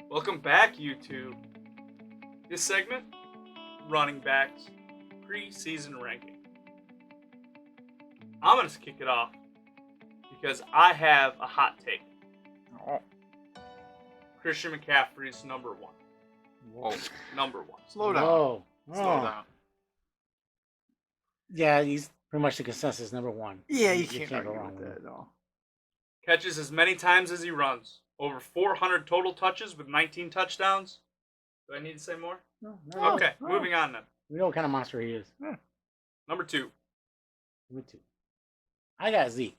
Welcome back, YouTube. This segment, running backs, preseason ranking. I'm going to kick it off because I have a hot take. Oh, Christian McCaffrey's number one. whoa. Number one. Slow down. Whoa. Slow down. Yeah, he's pretty much the consensus number one. Yeah, you can't argue go wrong with with that it. at all. Catches as many times as he runs. Over 400 total touches with 19 touchdowns. Do I need to say more? No, Okay, no. moving on then. we know what kind of monster he is. Number two. Number two. I got Zeke.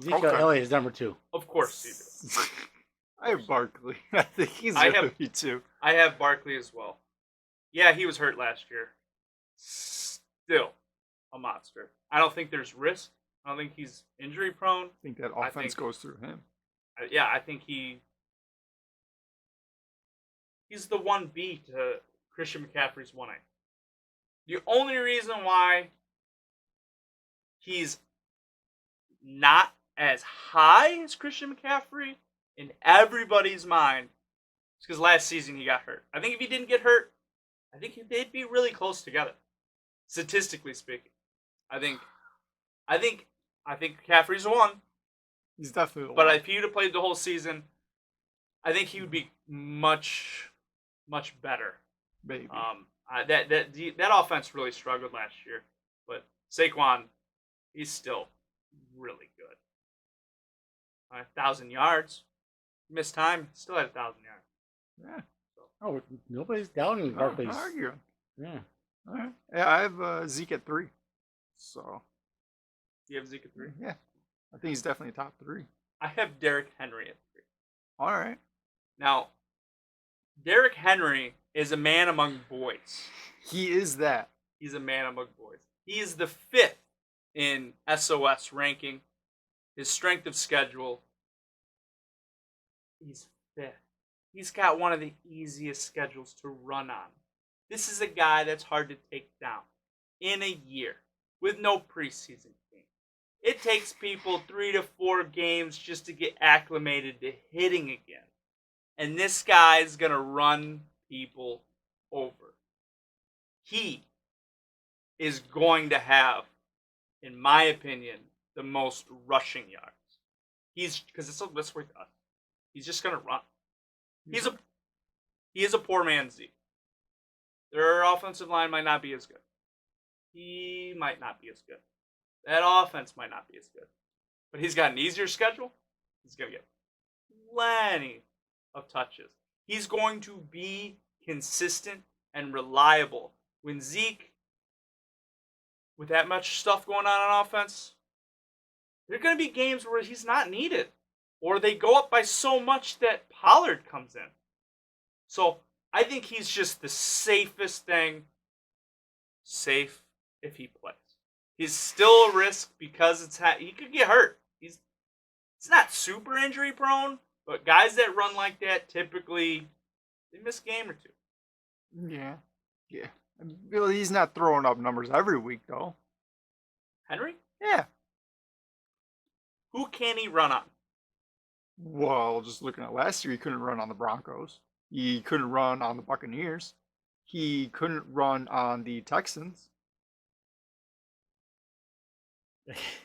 Zeke Okay. Elliott is number two. Of course you do. I have Barkley. I think he's I going have- to be too. I have Barkley as well. Yeah, he was hurt last year. Still a monster. I don't think there's risk. I don't think he's injury prone. I think that I offense think- goes through him. I think he's the 1B to Christian McCaffrey's 1A. The only reason why he's not as high as Christian McCaffrey in everybody's mind is because last season he got hurt. I think if he didn't get hurt, I think they'd be really close together, statistically speaking. I think McCaffrey's the one. He's definitely the But one. if he'd have played the whole season, I think he would be much, much better. Baby. That offense really struggled last year, but Saquon, he's still really good. 1,000 yards, missed time, still had 1,000 yards. Yeah. Oh, nobody's doubting No, Barkley's. not arguing. Yeah. All right. Yeah, I have Zeke at 3. So, You have Zeke at 3. yeah. I think he's definitely top 3. I have Derrick Henry at 3. All right. Now, Derrick Henry is a man among boys. He is that. He's a man among boys. He is the 5th in SOS ranking. His strength of schedule, he's 5th. He's got one of the easiest schedules to run on. This is a guy that's hard to take down in a year with no preseason game. It takes people 3 to 4 games just to get acclimated to hitting again. And this guy's going to run people over. He is going to have, in my opinion, the most rushing yards. Because let's work us. He's just going to run. He is a poor man's Zeke. Their offensive line might not be as good. He might not be as good. That offense might not be as good. But he's got an easier schedule. He's going to get plenty of touches. He's going to be consistent and reliable. When Zeke, with that much stuff going on offense, there are going to be games where he's not needed. Or they go up by so much that Pollard comes in. So I think he's just the safest thing. Safe if he plays. He's still a risk because he could get hurt. He's not super injury prone, but guys that run like that typically they miss a game or two. Yeah. Yeah. Well, he's not throwing up numbers every week, though. Henry, Yeah. who can he run on? Well, just looking at last year, he couldn't run on the Broncos. He couldn't run on the Buccaneers. He couldn't run on the Texans.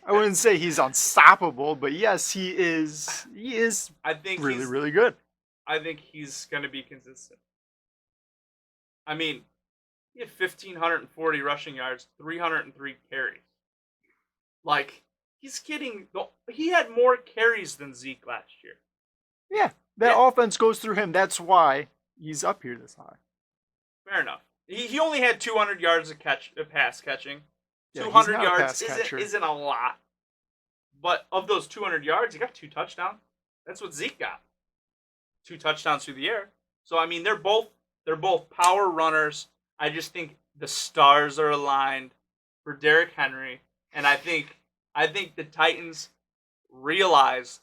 I wouldn't say he's unstoppable, but yes, he is. He is I think really, he's, really good. I think he's going to be consistent. I mean, he had 1,540 rushing yards, 303 carries. Like, he's kidding. He had more carries than Zeke last year. Yeah, that Yeah. offense goes through him. That's why he's up here this high. Fair enough. He only had 200 yards of pass catching. Yeah, he's 200 not a yards pass catcher. isn't a lot. But of those 200 yards, he got 2 touchdowns. That's what Zeke got. 2 touchdowns through the air. So I mean, they're both power runners. I just think the stars are aligned for Derrick Henry, and I think the Titans realized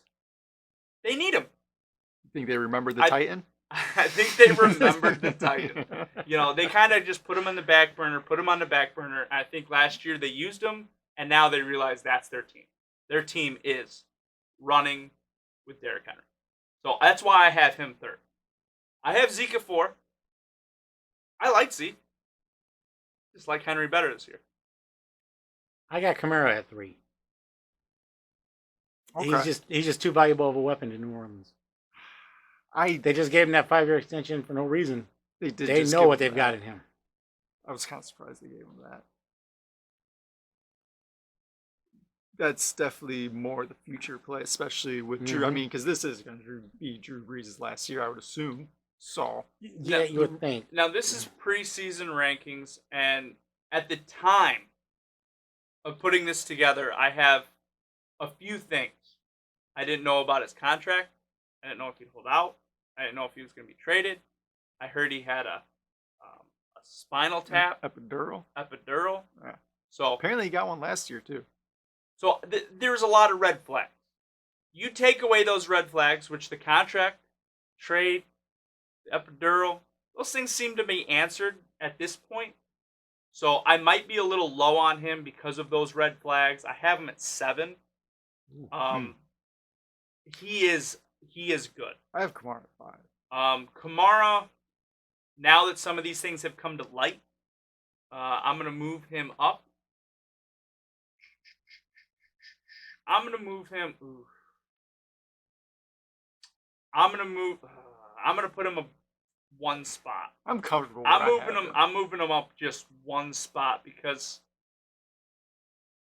they need him. You think they remember the I- Titan? I think they remembered the Titan. You know, they kind of just put him on the back burner. I think last year they used him, and now they realize that's their team. Their team is running with Derrick Henry. So that's why I have him third. I have Zeke at 4. I like Zeke. Just like Henry better this year. I got Kamara at 3. Okay. He's just too valuable of a weapon to New Orleans. I They just gave him that 5-year extension for no reason. they did. They just know give what him they've that. got in him. I was kind of surprised they gave him that. That's definitely more the future play, especially with Drew. I Mhm. mean, because this is going to be Drew Brees' last year, I would assume. So Yeah, you would think. Now, this is preseason rankings, and at the time of putting this together, I have a few things. I didn't know about his contract. I didn't know if he'd hold out. I didn't know if he was going to be traded. I heard he had a spinal tap, epidural. Yeah. So Apparently, he got one last year too. There's a lot of red flags. You take away those red flags, which the contract, trade, the epidural, those things seem to be answered at this point. So I might be a little low on him because of those red flags. I have him at 7. He is good. I have Kamara at 5. Kamara, now that some of these things have come to light, I'm gonna move him up. I'm gonna move him. I'm gonna put him a 1 spot. I'm comfortable. I'm moving him up just 1 spot because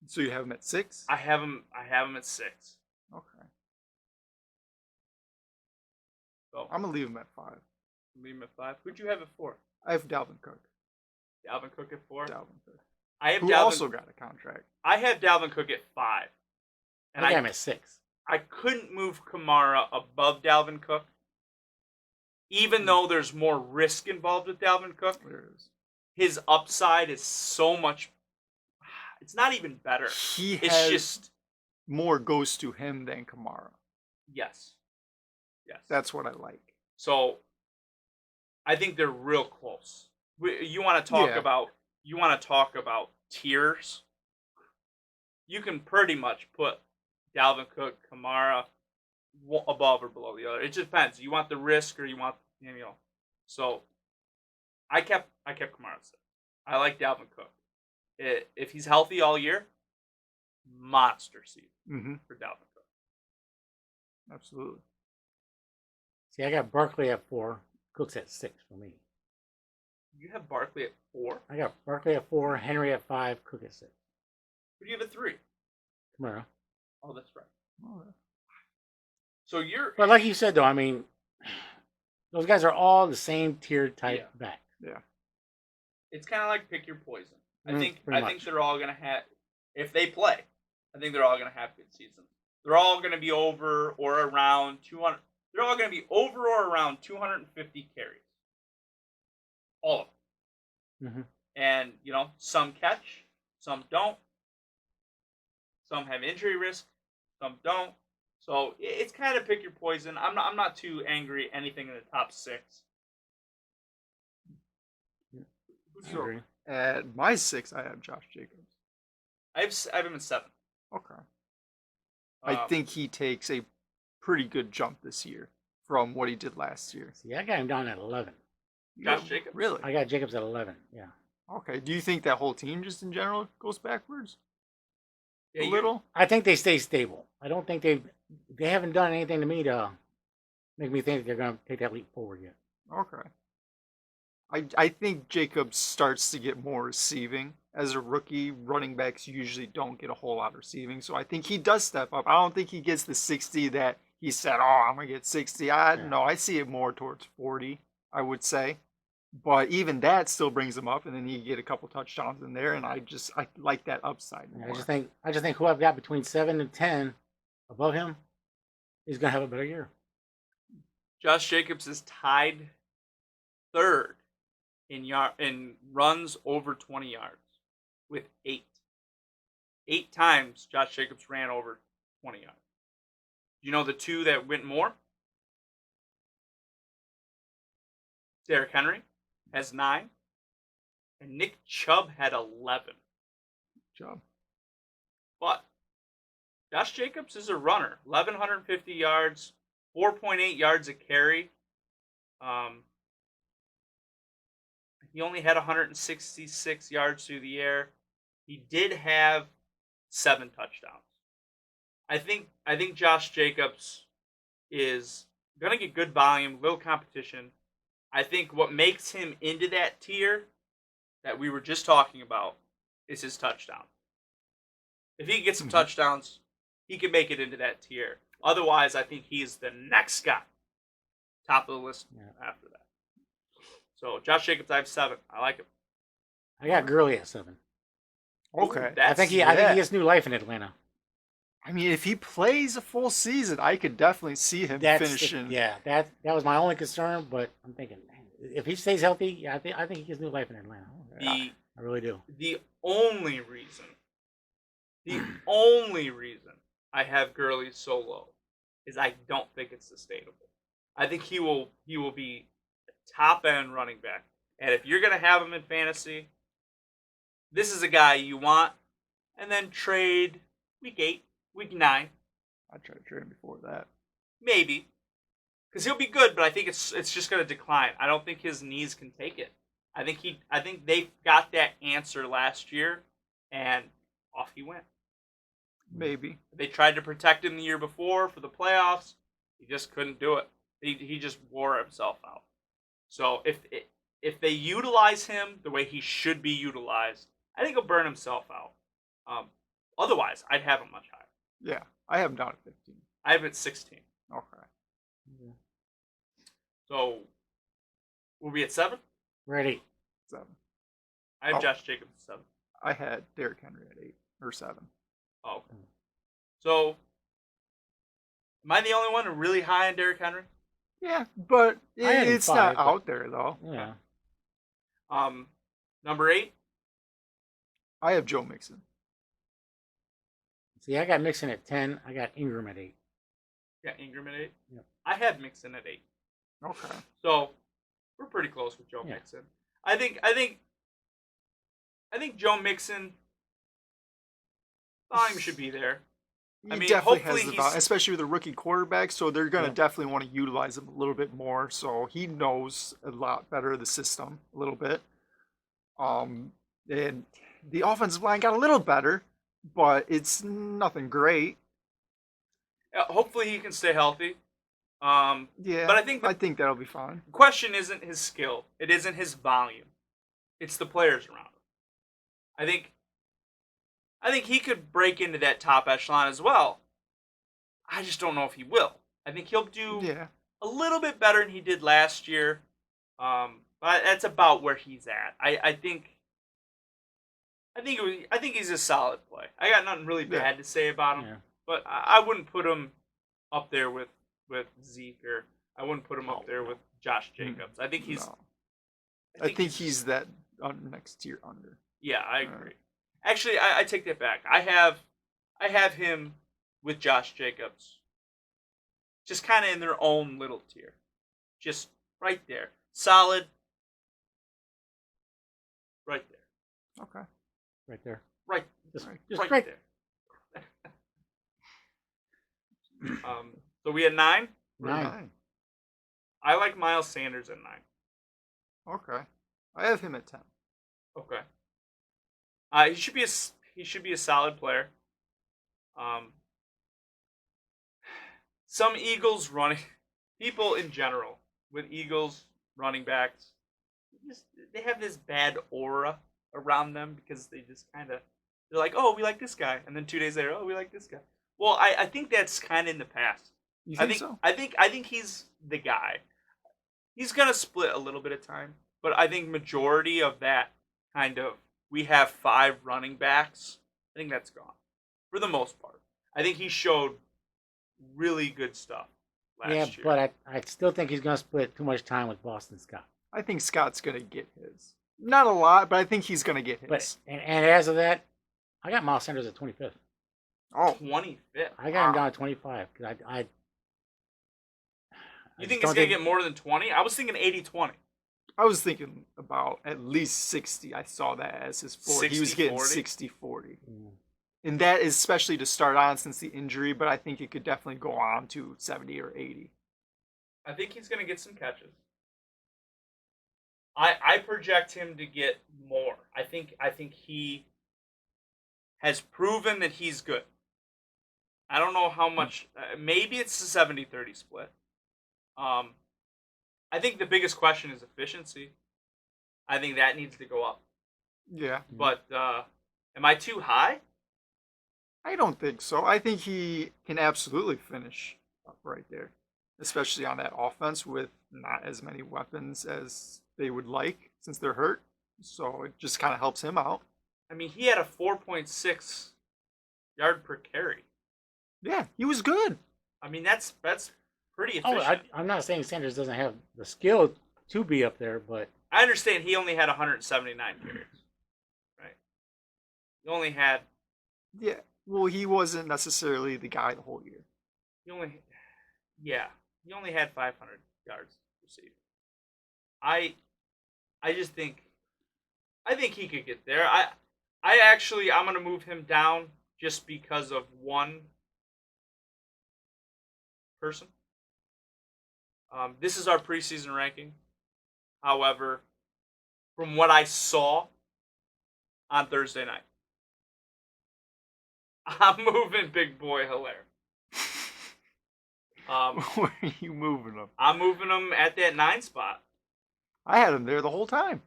So you have him at 6? I have him at 6. Okay. So I'm gonna leave him at 5. leave him at 5. Who'd you have at 4? I have Dalvin Cook. Dalvin Cook at 4. Dalvin Cook. I have Who Dalvin. also got a contract. I have Dalvin Cook at 5, and I got him at 6. I couldn't move Kamara above Dalvin Cook, even though there's more risk involved with Dalvin Cook. There it is. His upside is so much. It's not even better. He It's has just more goes to him than Kamara. yes. That's what I like. So I think they're real close. You want to talk about tiers? You can pretty much put Dalvin Cook, Kamara above or below the other. It just depends. You want the risk or you want So I kept Kamara. I like Dalvin Cook. If he's healthy all year, monster season for Dalvin Cook. Absolutely. See, I got Barkley at 4. Cook's at 6 for me. You have Barkley at 4. I got Barkley at 4, Henry at 5, Cook at 6. Who do you have at 3? Kamara. Oh, that's right. So you're. But like you said, though, I mean, those guys are all the same tier type back. Yeah. It's kind of like pick your poison. I think much. they're all gonna have, if they play, I think they're all gonna have good seasons. They're all gonna be over or around 200. They're all gonna be over or around 250 carries. All of them. And some catch, some don't. Some have injury risk, some don't. So it's kind of pick your poison. I'm not too angry at anything in the top 6. Who's your? At my 6, I have Josh Jacobs. I have him at 7. Okay. I think he takes a pretty good jump this year from what he did last year. See, I got him down at 11. Josh Jacobs? Really? I got Jacobs at 11, yeah. Okay. Do you think that whole team just in general goes backwards? Yeah, a little? I think they stay stable. I don't think they haven't done anything to me to make me think they're going to take that leap forward yet. Okay. I think Jacobs starts to get more receiving. As a rookie, running backs usually don't get a whole lot of receiving. So I think he does step up. I don't think he gets the 60 that he said, oh, I'm going to get 60. I don't know. I see it more towards 40, I would say. But even that still brings him up, and then you get a couple touchdowns in there, and I like that upside more. I just think who I've got between 7 and 10 above him is going to have a better year. Josh Jacobs is tied 3rd in runs over 20 yards with 8. 8 times Josh Jacobs ran over 20 yards. You know the 2 that went more? Derrick Henry has 9, and Nick Chubb had 11. Chubb. But Josh Jacobs is a runner. 1,150 yards, 4.8 yards a carry. He only had 166 yards through the air. He did have 7 touchdowns. I think Josh Jacobs is gonna get good volume, little competition. I think what makes him into that tier that we were just talking about is his touchdown. If he can get some touchdowns, he can make it into that tier. Otherwise, I think he's the next guy, top of the list after that. So Josh Jacobs, I have 7. I like him. I got Gurley at 7. Okay. Ooh, I think he gets new life in Atlanta. I mean, if he plays a full season, I could definitely see him finishing. That was my only concern, but I'm thinking, man, if he stays healthy, I think he gets new life in Atlanta. I really do. The only reason I have Gurley so low is I don't think it's sustainable. I think he will be a top end running back, and if you're gonna have him in fantasy, this is a guy you want, and then trade week 8. Week 9, I'd try to trade him before that. maybe, because he'll be good, but I think it's just going to decline. I don't think his knees can take it. I think they got that answer last year, and off he went. Maybe They tried to protect him the year before for the playoffs. He just couldn't do it. He just wore himself out. So if they utilize him the way he should be utilized, I think he'll burn himself out. Otherwise, I'd have him much higher. Yeah, I have him down at 15. I have it at 16. Okay. Yeah. So we'll be at 7. We're at 8. 7. I have Josh Jacobs at 7. I had Derrick Henry at 8 or 7. Oh. So am I the only one really high on Derrick Henry? Yeah, but I had him it's 5, not but- out there though. Yeah. Number 8. I have Joe Mixon. See, I got Mixon at 10. I got Ingram at 8. Got Ingram at 8. Yep. I had Mixon at 8. Okay. So we're pretty close with Joe Yeah. Mixon. I think Joe Mixon volume should be there. He I mean, definitely hopefully has the he's- volume, especially with a rookie quarterback. So they're gonna Yeah. definitely want to utilize him a little bit more. So he knows a lot better the system a little bit. And the offensive line got a little better, but it's nothing great. Hopefully he can stay healthy. Yeah, But I think that'll be fine. the question isn't his skill. It isn't his volume. It's the players around him. I think he could break into that top echelon as well. I just don't know if he will. I think he'll do Yeah, a little bit better than he did last year. But that's about where he's at. I think he's a solid play. I got nothing really bad to say about him. Yeah. But I wouldn't put him up there with Zeke, or I wouldn't put him up there with Josh Jacobs. I think he's. no. I think he's that next tier under. Yeah, I agree. Actually, I take that back. I have him with Josh Jacobs. Just kind of in their own little tier. Just right there. Solid. Right there. Okay. Right there. Right. Just right right there. So we had 9. We're 9. I like Miles Sanders at 9. Okay. I have him at 10. Okay. He should be a solid player. Some Eagles running people in general with Eagles running backs, they have this bad aura around them because they're like, oh, we like this guy, and then 2 days later, oh, we like this guy. Well, I think that's kind of in the past. You think so? I think he's the guy. He's gonna split a little bit of time, but I think majority of that kind of we have 5 running backs. I think that's gone for the most part. I think he showed really good stuff last year. But I still think he's going to split too much time with Boston Scott. I think Scott's gonna get his. Not a lot, but I think he's gonna get his. But and as of that, I got Miles Sanders at 25th. Oh, 25th. I got him down at 25 because You think he's gonna get more than 20? I was thinking 80-20. I was thinking about at least 60. I saw that as his floor. He was getting 60-40? 60-40. Mm. And that is especially to start on since the injury, but I think it could definitely go on to 70 or 80. I think he's gonna get some catches. I project him to get more. I think he has proven that he's good. I don't know how much. Maybe it's a 70-30 split. I think the biggest question is efficiency. I think that needs to go up. Yeah. But am I too high? I don't think so. I think he can absolutely finish up right there, especially on that offense with not as many weapons as they would like since they're hurt. So it just kind of helps him out. I mean, he had a 4.6 yard per carry. Yeah, he was good. I mean, that's pretty Oh, efficient. I'm not saying Sanders doesn't have the skill to be up there, but I understand he only had 179 carries. Right. He only had. Yeah. Well, he wasn't necessarily the guy the whole year. He only had 500 yards received. I just think he could get there. I'm gonna move him down just because of one person. This is our preseason ranking. However, from what I saw on Thursday night, I'm moving Big Boy Hilaire. Where are you moving him? I'm moving him at that 9 spot. I had him there the whole time.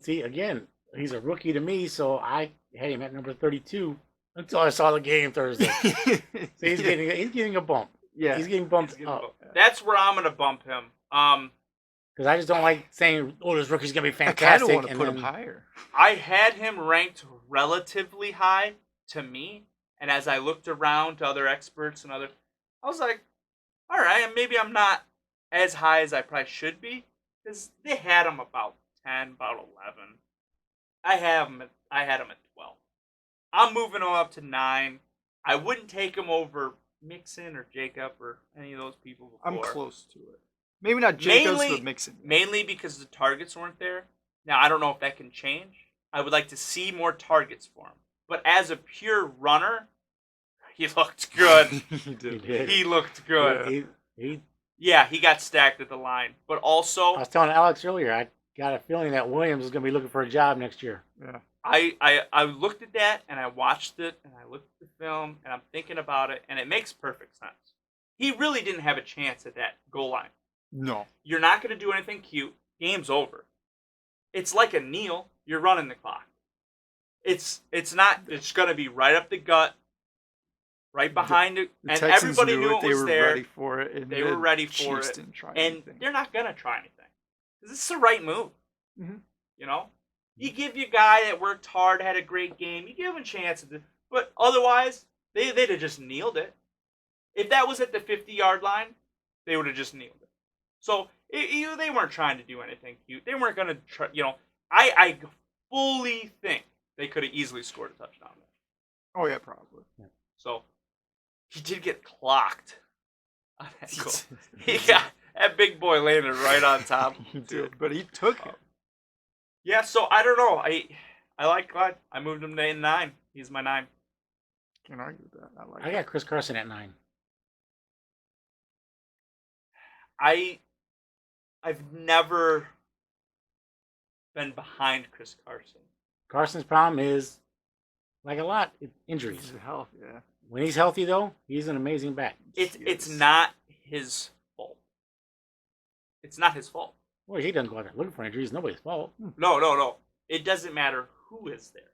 see, again, he's a rookie to me, so I had him at number 32 until I saw the game Thursday. So he's getting a bump. Yeah. He's getting bumped up. That's where I'm gonna bump him. Because I just don't like saying, "Oh, this rookie's gonna be I kind fantastic." of want to and put then, him higher. I had him ranked relatively high to me, and as I looked around to other experts and I was like, all right, maybe I'm not as high as I probably should be, because they had him about 10, about 11. I had him at 12. I'm moving him up to 9. I wouldn't take him over Mixon or Jacob or any of those people before. I'm close to it. Maybe not Jacobs, but Mixon. Mainly because the targets weren't there. Now, I don't know if that can change. I would like to see more targets for him. But as a pure runner, he looked good. He did. He looked good. Yeah. He got stacked at the line. But also, I was telling Alex earlier, I got a feeling that Williams is going to be looking for a job next year. Yeah. I looked at that, and I watched it, and I looked at the film, and I'm thinking about it, and it makes perfect sense. He really didn't have a chance at that goal line. No. You're not going to do anything cute. Game's over. It's like a kneel. You're running the clock. It's not. It's going to be right up the gut, right behind it, The and Texans everybody knew it they was were there. ready for it. And They were ready for Chiefs it, didn't try and anything. they're not going to try anything. This is the right move. Mm-hmm. You know, you give your guy that worked hard, had a great game. You give him a chance, but otherwise, they'd have just kneeled it. If that was at the 50-yard line, they would have just kneeled it. So they weren't trying to do anything cute. They weren't going to try. You know, I fully think they could have easily scored a touchdown there. Oh yeah, probably. Yeah. So he did get clocked on that goal. That big boy landed right on top. He did, but he took it. Yeah, so I don't know. I like Clyde. I moved him to 9. He's my 9. Can't argue with that. I got Chris Carson at 9. I've never been behind Chris Carson. Carson's problem is, like a lot, injuries. His health, yeah. When he's healthy, though, he's an amazing back. It's not his fault. It's not his fault. Well, he doesn't go out there looking for injuries. It's nobody's fault. No. It doesn't matter who is there.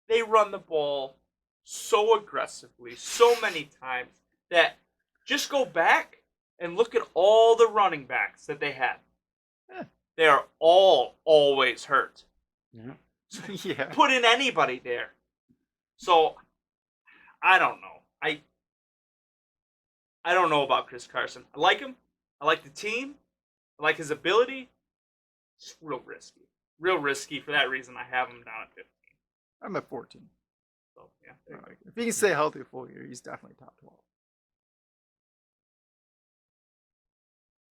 They run the ball so aggressively, so many times, that just go back and look at all the running backs that they had. They are all always hurt. Yeah. Yeah. Put in anybody there. So, I don't know. I don't know about Chris Carson. I like him. I like the team. I like his ability. It's real risky. Real risky. For that reason, I have him down at 15. I'm at 14. So, yeah. If he can stay healthy a full year, he's definitely top 12.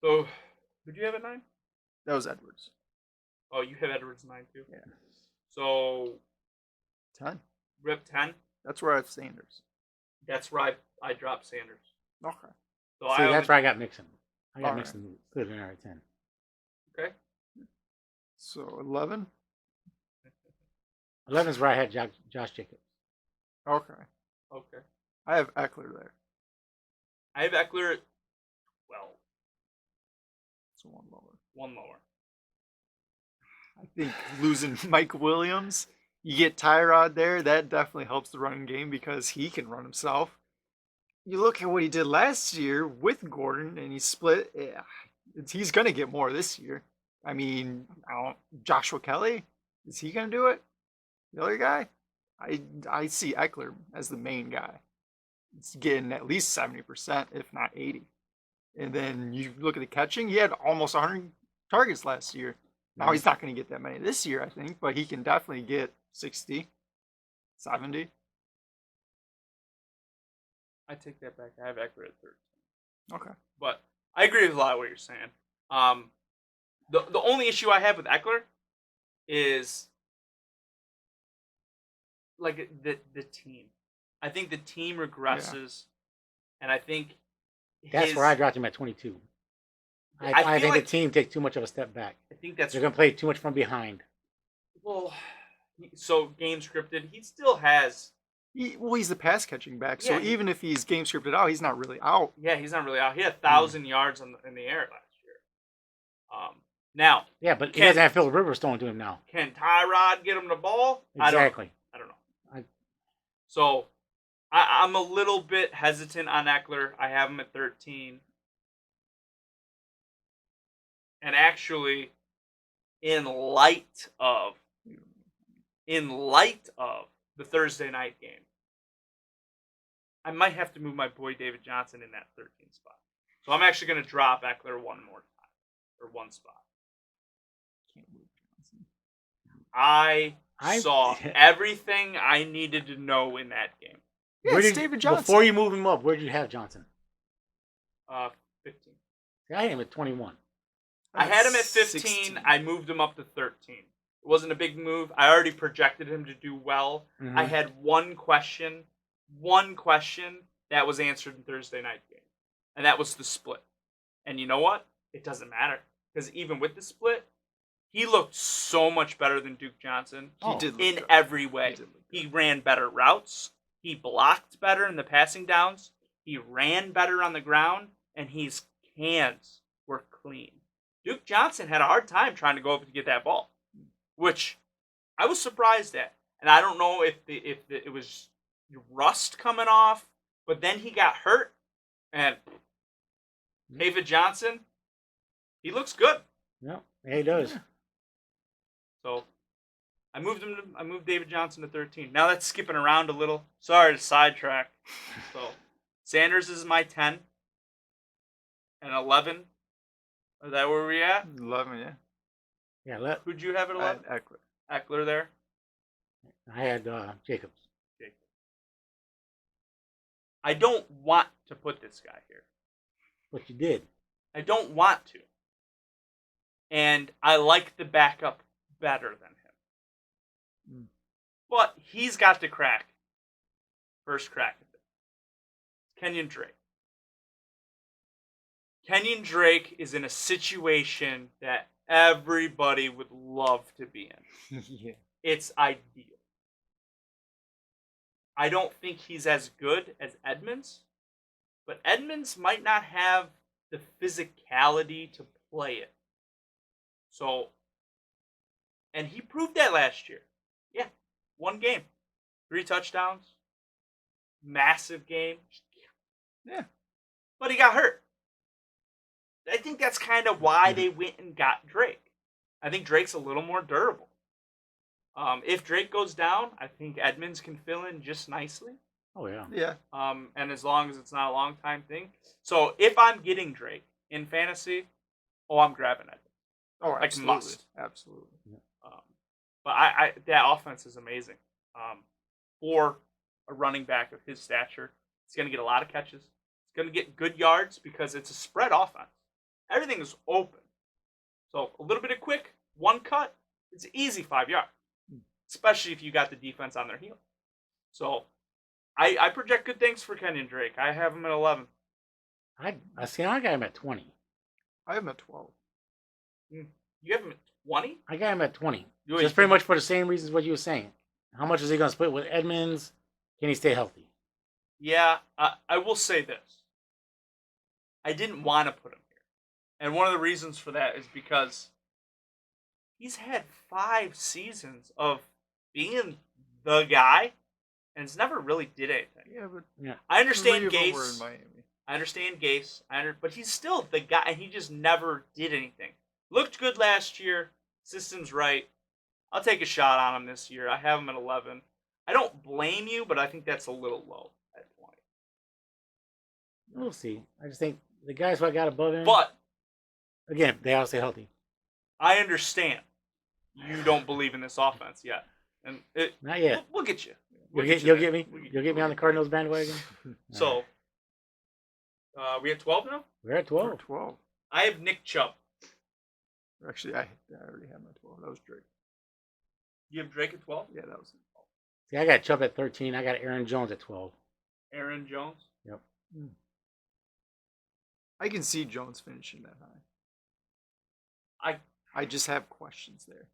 So, who do you have at 9? That was Edwards. Oh, you have Edwards 9 too? Yeah. So, 10. Rip 10. That's where I have Sanders. That's where I dropped Sanders. Okay. So See, that's where I got Mixon. I got All Mixon clearly at 10. Okay. So 11. 11 is where I had Josh Jacobs. Okay. Okay. I have Eckler there. I have Eckler at 12. So one lower. One lower. I think losing Mike Williams, you get Tyrod there, that definitely helps the running game because he can run himself. You look at what he did last year with Gordon, and he split. Yeah, he's going to get more this year. I mean, Joshua Kelly, is he going to do it? The other guy? I see Eckler as the main guy. It's getting at least 70%, if not 80. And then you look at the catching, he had almost 100 targets last year. Now he's not going to get that many this year, I think, but he can definitely get 60, 70. I take that back. I have Eckler at 13. Okay. But I agree with a lot of what you're saying. The only issue I have with Eckler is like the team. I think the team regresses, and I think that's where I dropped him at 22. I think the team takes too much of a step back. I think that's they're going to play too much from behind. Well, so game scripted, he still has. He's the pass catching back, so even if he's game scripted out, he's not really out. Yeah, he's not really out. He had 1,000 yards in the air last year. Now. Yeah, but he doesn't have Phillip Rivers throwing to him now. Can Tyrod get him the ball? Exactly. I don't know. So, I'm a little bit hesitant on Eckler. I have him at 13. And actually, in light of the Thursday night game, I might have to move my boy David Johnson in that 13 spot. So I'm actually going to drop Eckler one more time, or one spot. Can't move Johnson. I saw everything I needed to know in that game. Yeah, it's David Johnson. Before you move him up, where did you have Johnson? 15. I had him at 21. I had him at 15. 16. I moved him up to 13. It wasn't a big move. I already projected him to do well. Mm-hmm. I had one question that was answered in Thursday night game, and that was the split. And you know what? It doesn't matter, because even with the split, he looked so much better than Duke Johnson. He did in every way. He ran better routes. He blocked better in the passing downs. He ran better on the ground, and his hands were clean. Duke Johnson had a hard time trying to go up to get that ball, which I was surprised at. And I don't know if it was rust coming off, but then he got hurt, and David Johnson, he looks good. Yeah, he does. Yeah. So I moved David Johnson to 13. Now that's skipping around a little. Sorry to sidetrack. So Sanders is my 10 and 11. Is that where we at? 11, yeah. Yeah, Who'd you have at 11? Eckler. Eckler there. I had Jacobs. I don't want to put this guy here. But you did. I don't want to. And I like the backup better than him. But he's got the crack. First crack at it. Kenyan Drake. Kenyan Drake is in a situation that everybody would love to be in. Yeah. It's ideal. I don't think he's as good as Edmonds, but Edmonds might not have the physicality to play it. So, and he proved that last year. Yeah, one game, 3 touchdowns, massive game. Yeah. But he got hurt. I think that's kind of why they went and got Drake. I think Drake's a little more durable. If Drake goes down, I think Edmonds can fill in just nicely. Oh, yeah. Yeah. And as long as it's not a long time thing. So if I'm getting Drake in fantasy, I'm grabbing Edmonds. Oh, Like absolutely. must. Absolutely. But I that offense is amazing. For a running back of his stature, he's going to get a lot of catches. He's going to get good yards because it's a spread offense. Everything is open. So a little bit of quick, one cut, it's an easy 5 yards. Especially if you got the defense on their heel. So I project good things for Kenyan Drake. I have him at 11. I got him at 20. I have him at 12. You have him at 20? I got him at 20. You Just pretty much for the same reasons what you were saying. How much is he going to split with Edmonds? Can he stay healthy? Yeah, I will say this. I didn't want to put him here. And one of the reasons for that is because he's had 5 seasons of being the guy and has never really did anything. Yeah, but I understand 3 of them were in Gase. Miami. I understand Gase. But he's still the guy, and he just never did anything. Looked good last year. System's right. I'll take a shot on him this year. I have him at 11. I don't blame you, but I think that's a little low at 20. We'll see. I just think the guys who I got above him. But again, they all stay healthy. I understand you don't believe in this offense yet, and Not yet. We'll get you. You'll get me. You'll get me on the Cardinals bandwagon. So, we have 12 now. We're at 12. 12. I have Nick Chubb. Actually, I already had my 12. That was Drake. You have Drake at 12. Yeah, that was it. See, I got Chubb at 13. I got Aaron Jones at 12. Aaron Jones. Yep. I can see Jones finishing that high. I just have questions there.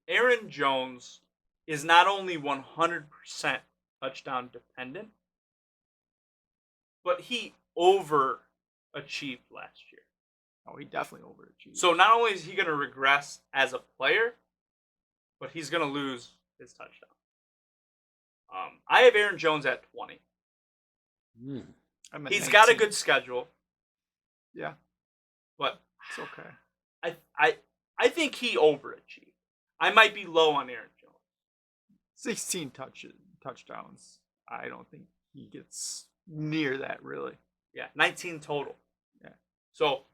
Aaron Jones is not only 100% touchdown dependent, but he overachieved last year. Oh, he definitely overachieved. So not only is he going to regress as a player, but he's going to lose his touchdown. I have Aaron Jones at 20. He's got a good schedule. Yeah, but it's okay. I think he overachieved. I might be low on Aaron Jones. 16 touchdowns. I don't think he gets near that, really. Yeah, 19 total. Yeah. So,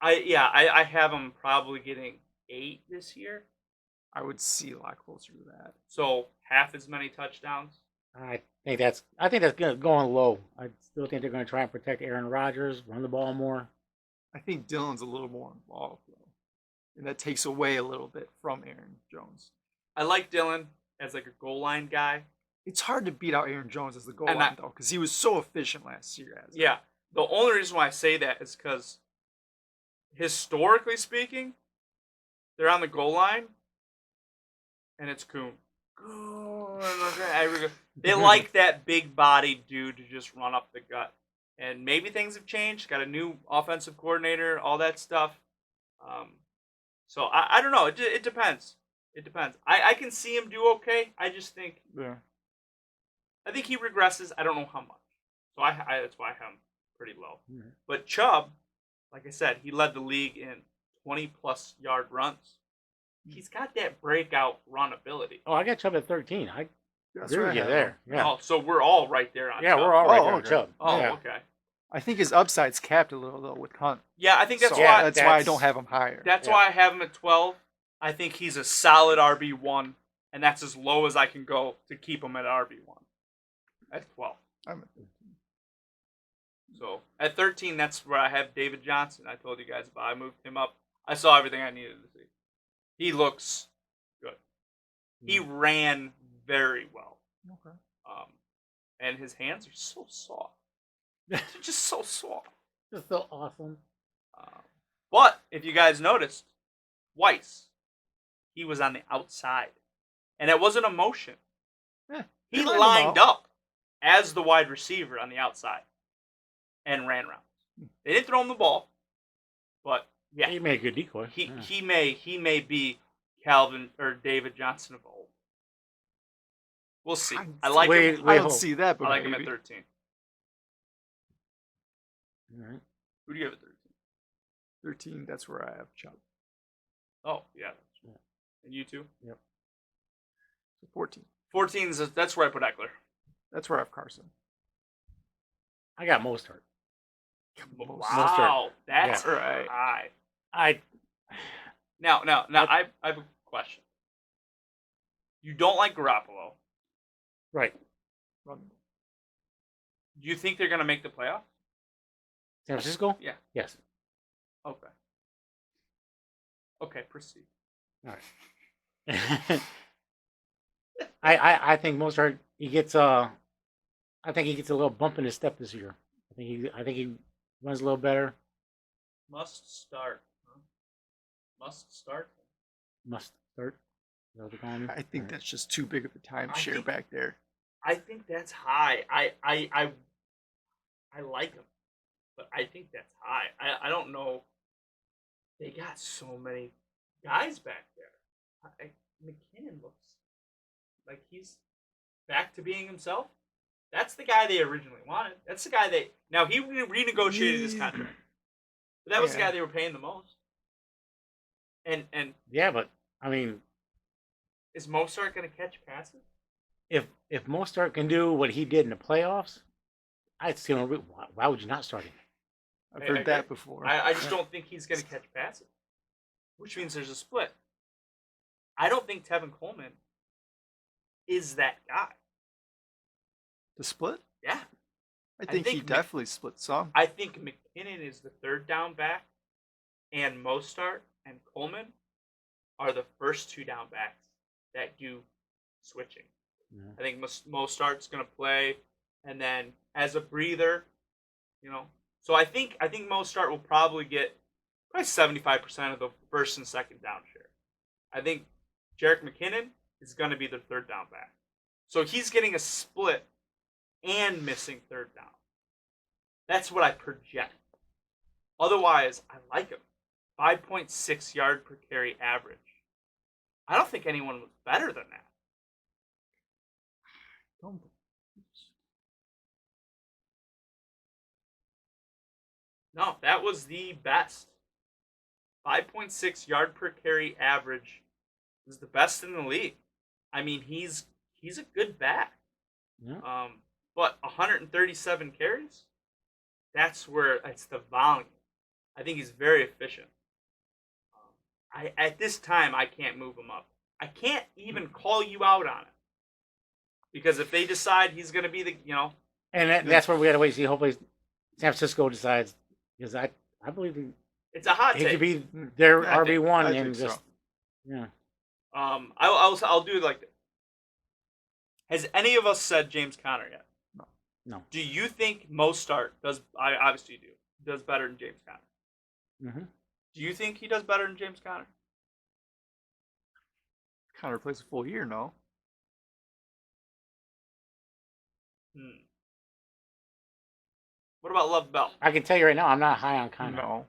I have him probably getting 8 this year. I would see a lot closer to that. So, half as many touchdowns. I think that's going low. I still think they're going to try and protect Aaron Rodgers, run the ball more. I think Dylan's a little more involved, though. And that takes away a little bit from Aaron Jones. I like Dylan as like a goal line guy. It's hard to beat out Aaron Jones as the goal line, though, because he was so efficient last year. Yeah. The only reason why I say that is because, historically speaking, they're on the goal line, and it's Coon. They like that big-bodied dude to just run up the gut. And maybe things have changed. Got a new offensive coordinator, all that stuff. So I don't know. It depends. It depends. I can see him do okay. I just think I think he regresses. I don't know how much. So that's why I have him pretty low. Mm-hmm. But Chubb, like I said, he led the league in 20-plus yard runs. He's got that breakout run ability. Oh, I got Chubb at 13. That's agree with you there. Yeah. Oh, so we're all right there on Chubb. We're all right there on okay. Chubb. Oh, yeah. okay. I think his upside's capped a little, though, with Hunt. Yeah, I think that's So why that's why I don't have him higher. That's why I have him at 12. I think he's a solid RB1, and that's as low as I can go to keep him at RB1. At 12. I'm at 13. So at 13, that's where I have David Johnson. I told you guys about. I moved him up. I saw everything I needed to see. He looks good. He ran very well. Okay. And his hands are so soft. They're just so soft. Just so awesome. But if you guys noticed, Weiss, he was on the outside, and it wasn't a motion. He lined up as the wide receiver on the outside and ran routes. They didn't throw him the ball, but yeah, He made a good decoy. he may be Calvin or David Johnson of old. We'll see. I like him. I don't see that, but I like him maybe. at 13. All right. Who do you have at 13? 13, that's where I have Chubb. Oh, yeah. And you too? Yep. 14. 14 that's where I put Eckler. That's where I have Carson. I got Mostert. Wow, that's Yeah. high. I Now, I have a question. You don't like Garoppolo. right. Run. Do you think they're going to make the playoffs? San Francisco? Yeah. Yes. Okay. Okay, proceed. All right. I think Mostert he gets I think he gets a little bump in his step this year. I think he runs a little better. Must start. Huh? Must start. Must start. Is that what they're calling me? I think that's just too big of a timeshare think- back there. I think that's high. I like him, but I think that's high. I don't know. They got so many guys back there. McKinnon looks like he's back to being himself. That's the guy they originally wanted. That's the guy they now he renegotiated his contract. But that was the Yeah. guy they were paying the most. And Yeah, but I mean, is Mostert going to catch passes? if Mostert can do what he did in the playoffs, I'd see him. Why would you not start him? I've I heard agree. that before. I just don't think he's going to catch passes, which means there's a split. I don't think Tevin Coleman is that guy. The split? Yeah. I think he think definitely split some. I think McKinnon is the third down back, and Mostert and Coleman are the first two down backs that do switching. Yeah. I think Mostert's going to play, and then as a breather, So I think Mostert will probably get probably 75% of the first and second down share. I think Jerick McKinnon is going to be the third down back. So he's getting a split and missing third down. That's what I project. Otherwise, I like him. 5.6 yard per carry average. I don't think anyone was better than that. No, that was the best. 5.6 yard per carry average is the best in the league. I mean, he's a good back. Yeah. But 137 carries, that's where it's the volume. I think he's very efficient. At this time, I can't move him up. I can't even call you out on it. Because if they decide he's going to be the, And that's where we got to wait and see. Hopefully, San Francisco decides, because I believe it's a hot he take. could be their I think- RB1 I and think just so. yeah. I'll do it like this. Has any of us said James Conner yet? No. Do you think Mostert does? I obviously do. Does better than James Conner. Mm-hmm. Do you think he does better than James Conner? Connor plays a full year, no? What about Love Bell? I can tell you right now, I'm not high on Conner. No,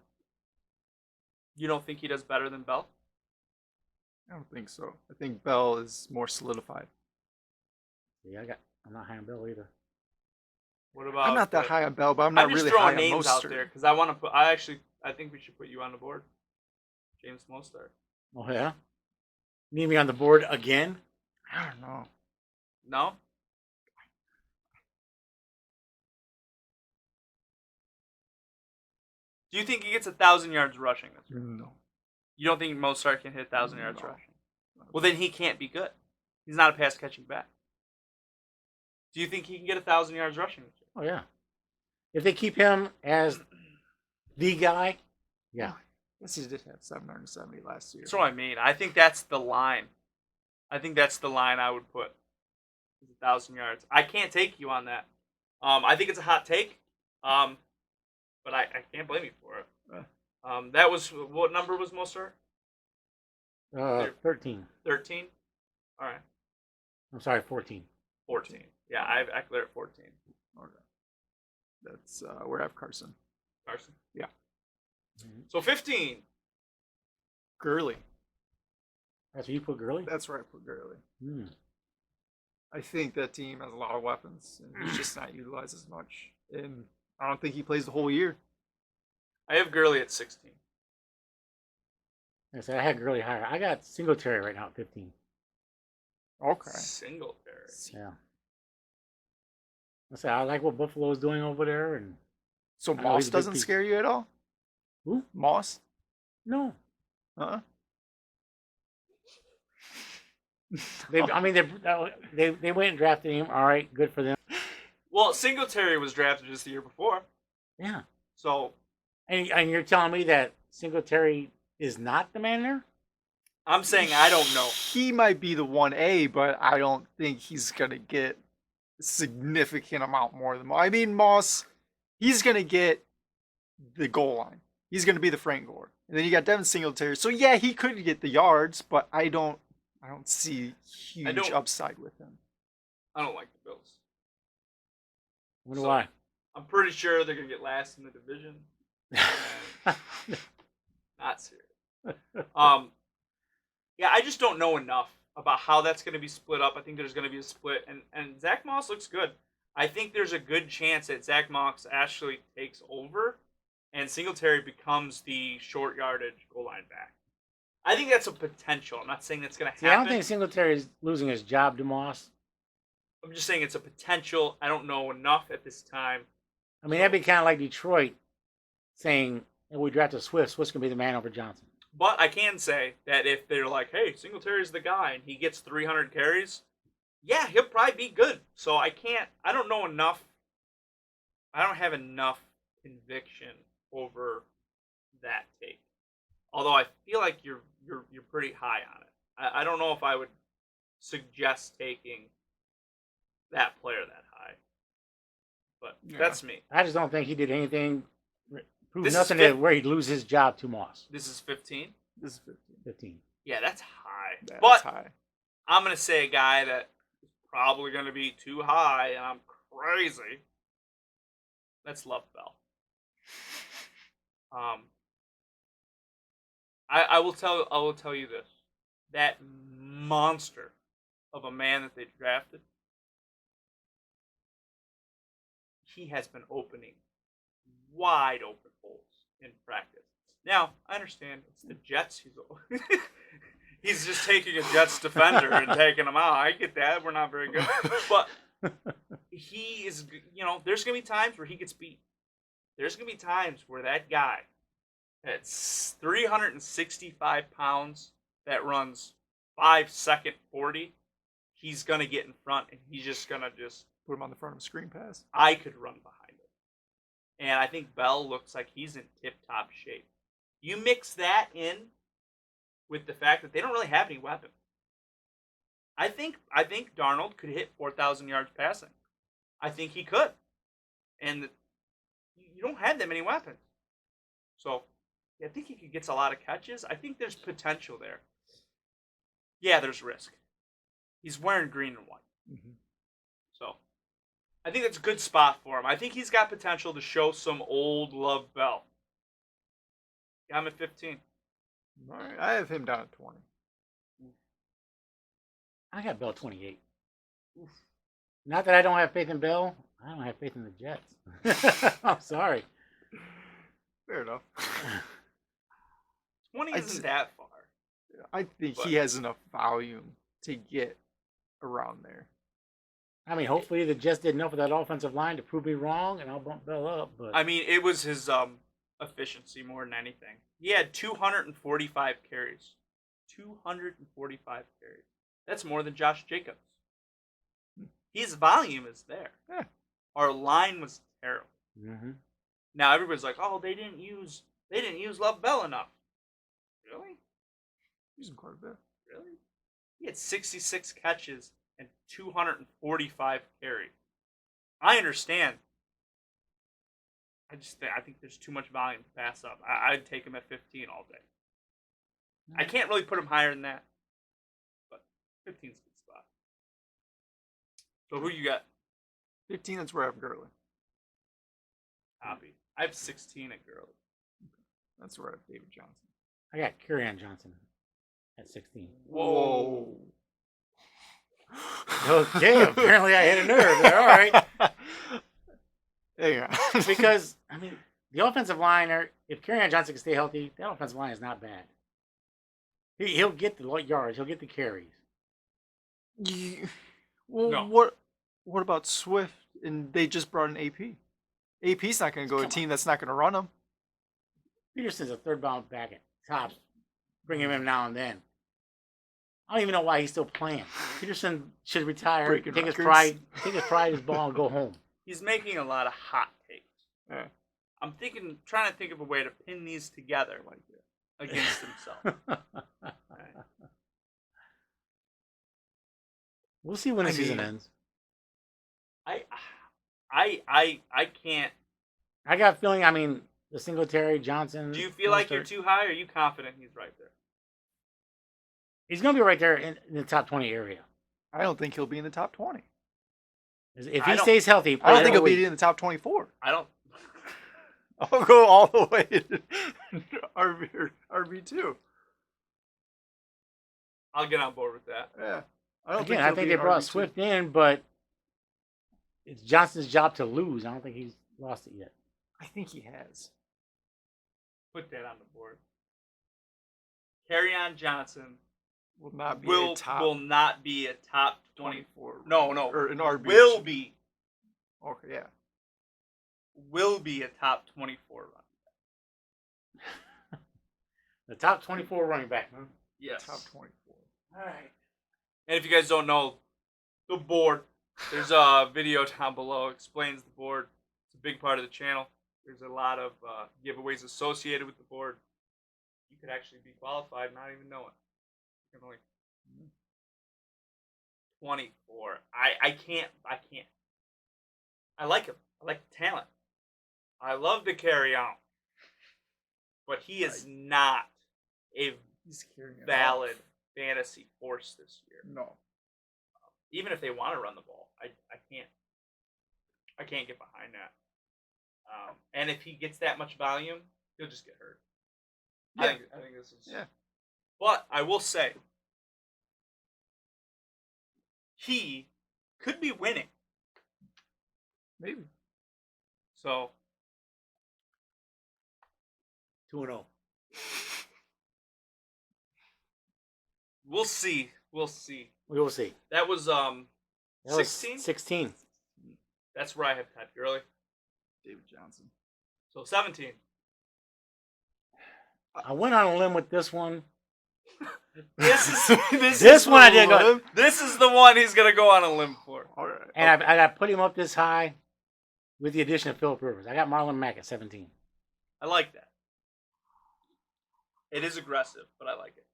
You don't think he does better than Bell? I don't think so. I think Bell is more solidified. Yeah, I'm not high on Bill either. What about? I'm not that high on Bell, but I'm not I'm just really throwing high on names out Mostert. there because I want to put. I think we should put you on the board. James Mostert. Oh yeah, need me on the board again? I don't know. No. Do you think he gets 1,000 yards rushing this year? No. You don't think Mostert can hit 1,000 yards No. rushing? Well, then he can't be good. He's not a pass catching back. Do you think he can get 1,000 yards rushing this year? Oh yeah. If they keep him as the guy, yeah. Yes, he did have 770 last year. That's what I mean. I think that's the line. I think that's the line I would put. 1,000 yards. I can't take you on that. I think it's a hot take. But I can't blame you for it. That was what number was Mostert? 13. 13. All right, I'm sorry, 14. 14. Yeah, I cleared at 14. Okay. That's we're at Carson. Carson. Yeah. So 15. Gurley. That's where you put Gurley? That's where I put Gurley. Hmm. I think that team has a lot of weapons, and he's just not utilized as much. And I don't think he plays the whole year. I have Gurley at 16. I said I had Gurley higher. I got Singletary right now at 15. Okay. Singletary. Yeah. I said I like what Buffalo's doing over there, and So know Moss he's a big doesn't piece. scare you at all? Who? Moss? No. Uh-uh. They went and drafted him. All right, good for them. Well, Singletary was drafted just the year before. Yeah. So And you're telling me that Singletary is not the man there? I'm saying I don't know. He might be the 1A, but I don't think he's going to get a significant amount more than Moss. I mean, Moss, he's going to get the goal line. He's going to be the Frank Gore. And then you got Devin Singletary. So yeah, he could get the yards, but I don't see huge upside with him. I don't like the Bills. I wonder why. I'm pretty sure they're gonna get last in the division. Not serious. Yeah, I just don't know enough about how that's going to be split up. I think there's going to be a split, and Zach Moss looks good. I think there's a good chance that Zach Moss actually takes over, and Singletary becomes the short yardage goal line back. I think that's a potential. I'm not saying that's going to happen. I don't think Singletary is losing his job to Moss. I'm just saying it's a potential. I don't know enough at this time. I mean, that'd be kind of like Detroit saying, hey, we drafted Swift. Swift's going to be the man over Johnson. But I can say that if they're like, hey, Singletary's the guy, and he gets 300 carries, yeah, he'll probably be good. So I don't know enough. I don't have enough conviction over that take. Although I feel like you're pretty high on it. I don't know if I would suggest taking that player that high. But that's me. I just don't think he did anything. Prove nothing to where he'd lose his job to Moss. This is 15? This is 15. Yeah, that's high. That's high. I'm going to say a guy that is probably going to be too high, and I'm crazy. That's Love Bell. I will tell you this. That monster of a man that they drafted, he has been opening wide open holes in practice. Now, I understand it's the Jets. He's just taking a Jets defender and taking him out. I get that. We're not very good. But he is, there's going to be times where he gets beat. There's going to be times where that guy that's 365 pounds that runs 5-second 40, he's going to get in front and he's just going to put him on the front of a screen pass. I could run behind. And I think Bell looks like he's in tip-top shape. You mix that in with the fact that they don't really have any weapons. I think Darnold could hit 4,000 yards passing. I think he could. And you don't have that many weapons. So I think he could get a lot of catches. I think there's potential there. Yeah, there's risk. He's wearing green and white. Mm-hmm. So I think that's a good spot for him. I think he's got potential to show some old Love Bell. Got him at 15. All right, I have him down at 20. I got Bell 28. Oof. Not that I don't have faith in Bell. I don't have faith in the Jets. I'm sorry. Fair enough. 20 isn't that far. I think he has enough volume to get around there. I mean, hopefully the Jets did enough of that offensive line to prove me wrong, and I'll bump Bell up. But I mean, it was his efficiency more than anything. He had 245 carries. 245 carries. That's more than Josh Jacobs. His volume is there. Yeah. Our line was terrible. Mm-hmm. Now everybody's like, "Oh, they didn't use Love Bell enough." Really? Use him quite a bit. Really? He had 66 catches and 245 carries. I understand. I think there's too much volume to pass up. I'd take him at 15 all day. I can't really put him higher than that, but 15's a good spot. So who you got? 15, that's where I have Gurley. Copy. I have 16 at Gurley. That's where I have David Johnson. I got Kerryon Johnson at 16. Whoa. Okay, apparently I hit a nerve there. All right. Yeah. Because, I mean, the offensive line, if Kerryon Johnson can stay healthy, that offensive line is not bad. He'll get the yards. He'll get the carries. Well, no. What about Swift? And they just brought in AP. AP's not going to go to a team that's not going to run him. Peterson's a third bound back at tops. Bring him in now and then. I don't even know why he's still playing. Peterson should retire, take his pride, his ball, and go home. He's making a lot of hot takes. Yeah. I'm trying to think of a way to pin these together like this against himself. Right. We'll see when the season ends. I can't. I got a feeling. I mean, the Singletary, Johnson. Do you feel like you're Mostert. too high, or are you confident he's right there? He's going to be right there in the top 20 area. I don't think he'll be in the top 20. If he stays healthy, I don't think he'll be in the top 24. I don't. I'll go all the way to RB2. I'll get on board with that. Yeah. I think they brought Swift in, but it's Johnson's job to lose. I don't think he's lost it yet. I think he has. Put that on the board. Kerryon Johnson Will not be will a top not be a top 24. No, Or an RB. will be. Okay, yeah. Will be a top 24 run. The top 24 running back, huh? Yes. Top 24. All right. And if you guys don't know, the board, there's a video down below, explains the board. It's a big part of the channel. There's a lot of giveaways associated with the board. You could actually be qualified, not even know it. You can only 24. I can't. I like him. I like the talent. I love to carry on. But he is not a valid fantasy force this year. No. Even if they want to run the ball, I can't get behind that. And if he gets that much volume, he'll just get hurt. Yeah. I think this is. Yeah. But I will say, he could be winning. Maybe. So 2-0. we'll see. We'll see. We will see. That was That was 16. 16. That's where I have Todd Gurley. David Johnson. So 17. I went on a limb with this one. This one I did go. This is the one he's gonna go on a limb for. All right. And I got put him up this high with the addition of Phillip Rivers. I got Marlon Mack at 17. I like that. It is aggressive, but I like it.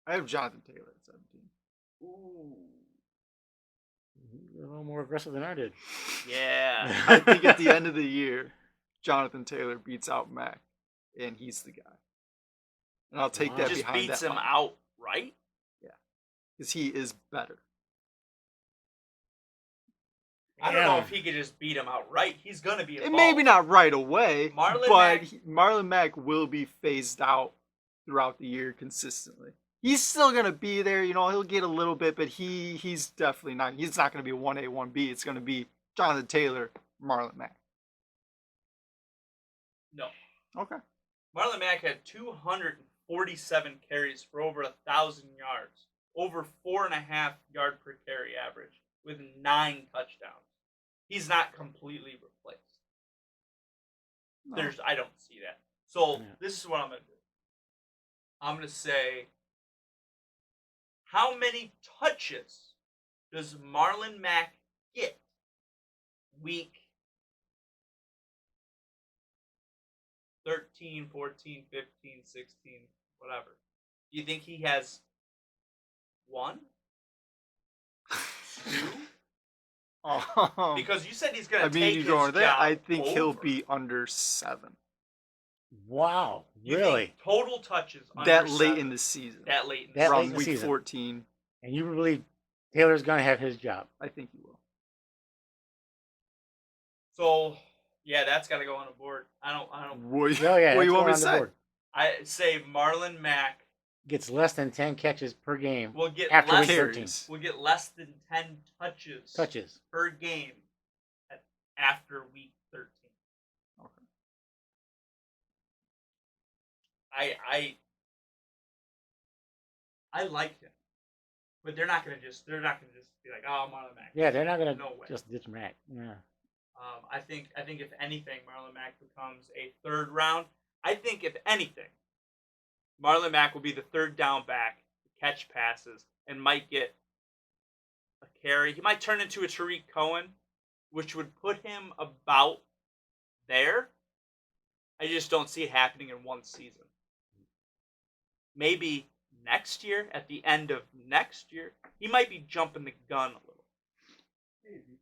I have Jonathan Taylor at 17. Ooh. You're a little more aggressive than I did. Yeah. I think at the end of the year, Jonathan Taylor beats out Mac, and he's the guy. And I'll take that Just behind beats that him line. out, right? Yeah. Because he is better. I don't know if he could just beat him outright. He's going to be involved. Maybe not right away, Marlon but Mack- Marlon Mack will be phased out throughout the year consistently. He's still going to be there. You know, he'll get a little bit, but he's definitely not. He's not going to be a 1A, 1B. It's going to be Jonathan Taylor, Marlon Mack. No. Okay. Marlon Mack had 247 carries for over 1,000 yards, over 4.5 yard per carry average, with 9 touchdowns. He's not completely replaced. No. I don't see that. So Yeah. this is what I'm gonna do. I'm gonna say, how many touches does Marlon Mack get week 13, 14, 15, 16, whatever? Do you think he has 1? 2? Because you said he's going to take you his going there? job I think he'll over. be under 7. Wow. You Really? think total touches under That late 7? in the season. That late in the That late Around in the week season. 14. And you believe Taylor's going to have his job? I think he will. So, yeah, that's got to go on the board. I don't. What, Oh, yeah. what do you that's want me going to on the say? board. I say Marlon Mack Gets less than 10 catches per game will get after less. week 13. Will get less than 10 touches per game after week 13. Okay. I like him, but they're not gonna just be like, oh, Marlon Mack. Yeah, they're not going to No way. just ditch Mack. Yeah. I think if anything, Marlon Mack becomes a 3rd round. I think if anything, Marlon Mack will be the 3rd down back, catch passes, and might get a carry. He might turn into a Tariq Cohen, which would put him about there. I just don't see it happening in one season. Maybe next year, at the end of next year, he might be jumping the gun a little. Maybe.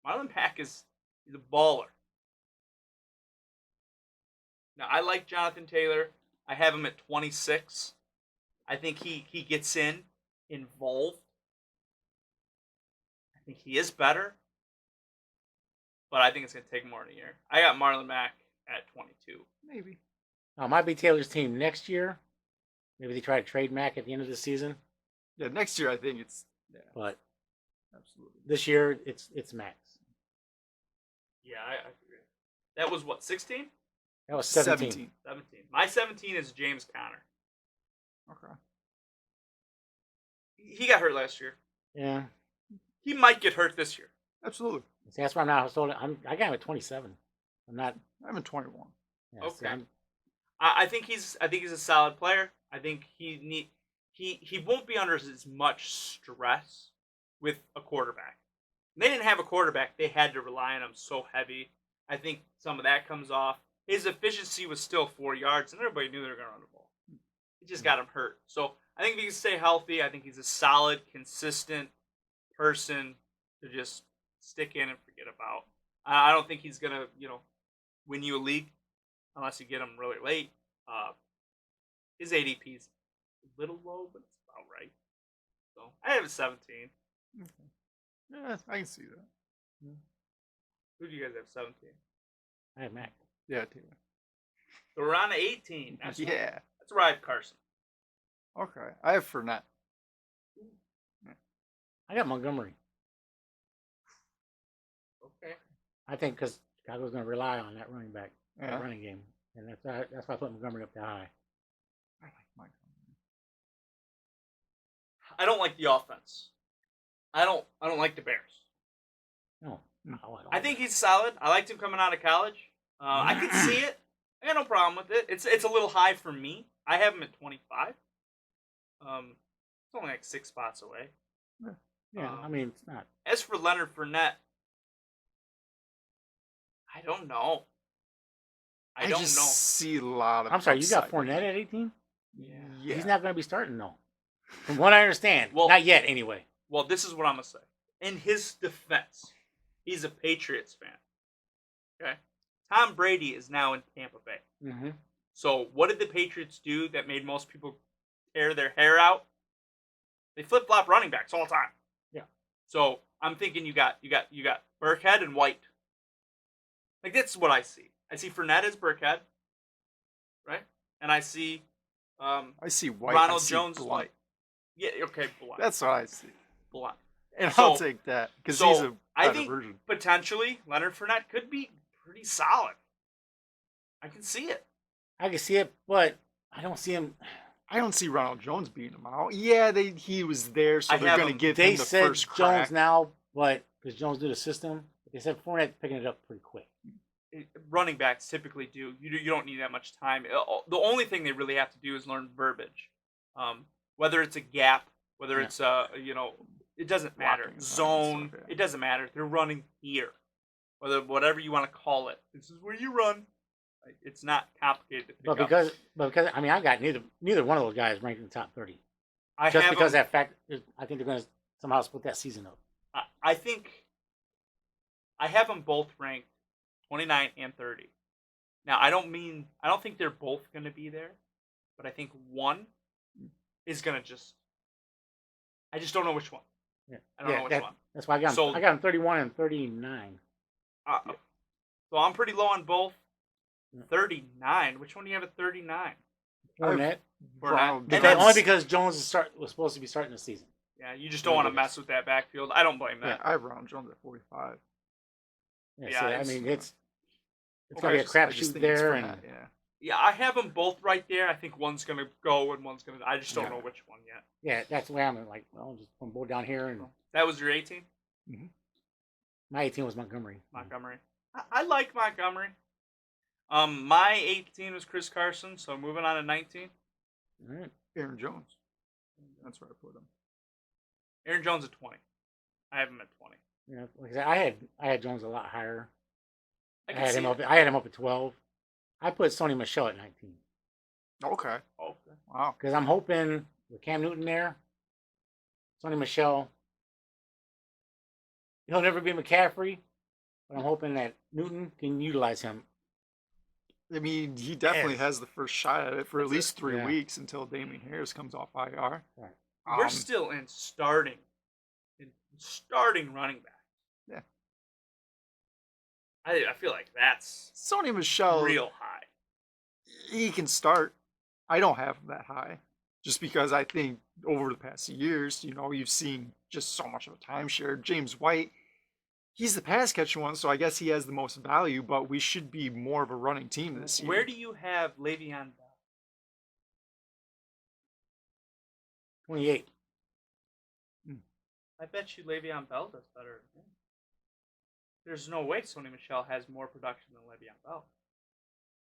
Marlon Mack is He's a baller. Now, I like Jonathan Taylor. I have him at 26. I think he gets involved. I think he is better. But I think it's going to take more than a year. I got Marlon Mack at 22. Maybe. Might be Taylor's team next year. Maybe they try to trade Mack at the end of the season. Yeah, next year I think it's. Yeah, but absolutely. This year it's Max. Yeah, I agree. That was what, 16? That was 17. 17. My 17 is James Conner. Okay. He got hurt last year. Yeah. He might get hurt this year. Absolutely. See, that's why I'm not sold. I got him at 27. I'm at 21. Yeah, okay. I think he's a solid player. I think he won't be under as much stress with a quarterback. When they didn't have a quarterback, they had to rely on him so heavy. I think some of that comes off. His efficiency was still 4 yards, and everybody knew they were going to run the ball. It just got him hurt. So I think if he can stay healthy, I think he's a solid, consistent person to just stick in and forget about. I don't think he's going to, win you a league unless you get him really late. His ADP is a little low, but it's about right. So I have a 17. Okay. Yeah, I can see that. Yeah. Who do you guys have 17? I have Mac. Yeah, Taylor. So we're on to 18. That's where I have Carson. Okay. I have Fournette. Yeah. I got Montgomery. Okay. I think because Chicago's going to rely on that running back, that running game. And that's why I put Montgomery up that high. I like Montgomery. I don't like the offense. I don't like the Bears. No. I think he's solid. I liked him coming out of college. I could see it. I got no problem with it. It's a little high for me. I have him at 25. It's only like 6 spots away. Yeah, I mean, it's not. As for Leonard Fournette, I don't know. I don't know. See a lot of. I'm sorry, you got Fournette at 18? Yeah. He's not going to be starting, though. From what I understand. Well, not yet, anyway. Well, this is what I'm going to say. In his defense, he's a Patriots fan. Okay? Tom Brady is now in Tampa Bay. Mm-hmm. So what did the Patriots do that made most people tear their hair out? They flip-flop running backs all the time. Yeah. So I'm thinking you got Burkhead and White. Like, that's what I see. I see Fournette as Burkhead, right? And I see White. Ronald Jones Blunt. White. Yeah, okay, Blunt. That's what I see. Blunt. And I'll take that because he's a better version. Potentially Leonard Fournette could be pretty solid. I can see it. I can see it, but I don't see him. I don't see Ronald Jones beating him out. Yeah, he was there, so they're going to give him the first crack. They said Jones now, but because Jones did the system, they said Fournette picking it up pretty quick. Running backs typically do. You don't need that much time. The only thing they really have to do is learn verbiage. Whether it's a gap, whether it's it doesn't matter. Zone, it doesn't matter. They're running here. Whatever you want to call it. This is where you run. It's not complicated to pick up. Because I mean, I got neither one of those guys ranked in the top 30. Just because that fact, I think they're going to somehow split that season up. I think I have them both ranked 29 and 30. Now, I don't think they're both going to be there, but I think one is going to I just don't know which one. Yeah. I don't know which one. That's why I got them 31 and 39. So I'm pretty low on both. 39. Which one do you have at 39? Fournette. And only because Jones was supposed to be starting the season. Yeah, you just don't want to mess with that backfield. I don't blame that. Yeah, I have Ronald Jones at 45. Yeah, so, I mean, it's going to be a crapshoot there. Yeah, I have them both right there. I think one's going to go and one's going to... I just don't know which one yet. Yeah, that's the way I'm like, well, just put them both down here. And that was your 18? Mm-hmm. My 18 was Montgomery. I like Montgomery. My 18 was Chris Carson, so moving on to 19. All right. Aaron Jones. That's where I put him. Aaron Jones at 20. I have him at 20. Yeah, like I said, I had Jones a lot higher. I had him up at 12. I put Sony Michel at 19. Okay. Wow. Because I'm hoping with Cam Newton there, Sony Michel, he'll never be McCaffrey, But I'm hoping that Newton can utilize him. I mean, he definitely Yes. has the first shot at it for at least 3 Yeah. weeks until Damien Harris comes off IR. Right. We're still in starting running back. Yeah. I feel like that's Sony Michel, real high. he can start. I don't have him that high. Just because I think over the past years, you've seen just so much of a timeshare. James White, he's the pass catching one, so I guess he has the most value, but we should be more of a running team this year. Where do you have Le'Veon Bell? 28. I bet you Le'Veon Bell does better than him. There's no way Sony Michel has more production than Le'Veon Bell.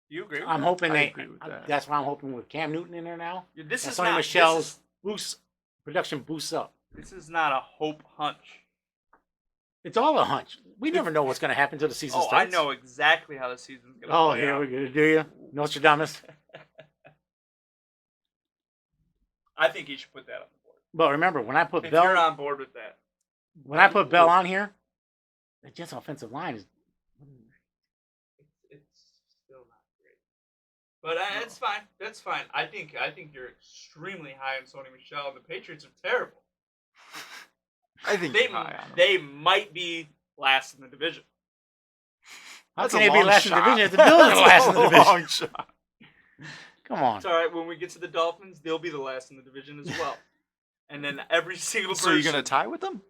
Do you agree with I'm that? hoping I agree with that. That's why I'm hoping with Cam Newton in there now. This and is Sony not Michel's production boosts up. This is not a hope hunch. It's all a hunch. We never know what's going to happen until the season Oh, starts. I know exactly how the season's going to Oh, play here out. we go. Do you? Nostradamus? I think you should put that on the board. But remember, when I put If Bell, you're on board with that. when I put Bell on here, the Jets' offensive line is. It's still not great. But it's fine. That's fine. I think you're extremely high on Sony Michel, and the Patriots are terrible. I think They you're high on him. they might be last in the division. How That's can a they be long last in the shot. division if the Bills are last in the That's a division? long shot. Come on. It's all right. When we get to the Dolphins, they'll be the last in the division as well. And then every single person. So you're gonna tie with them?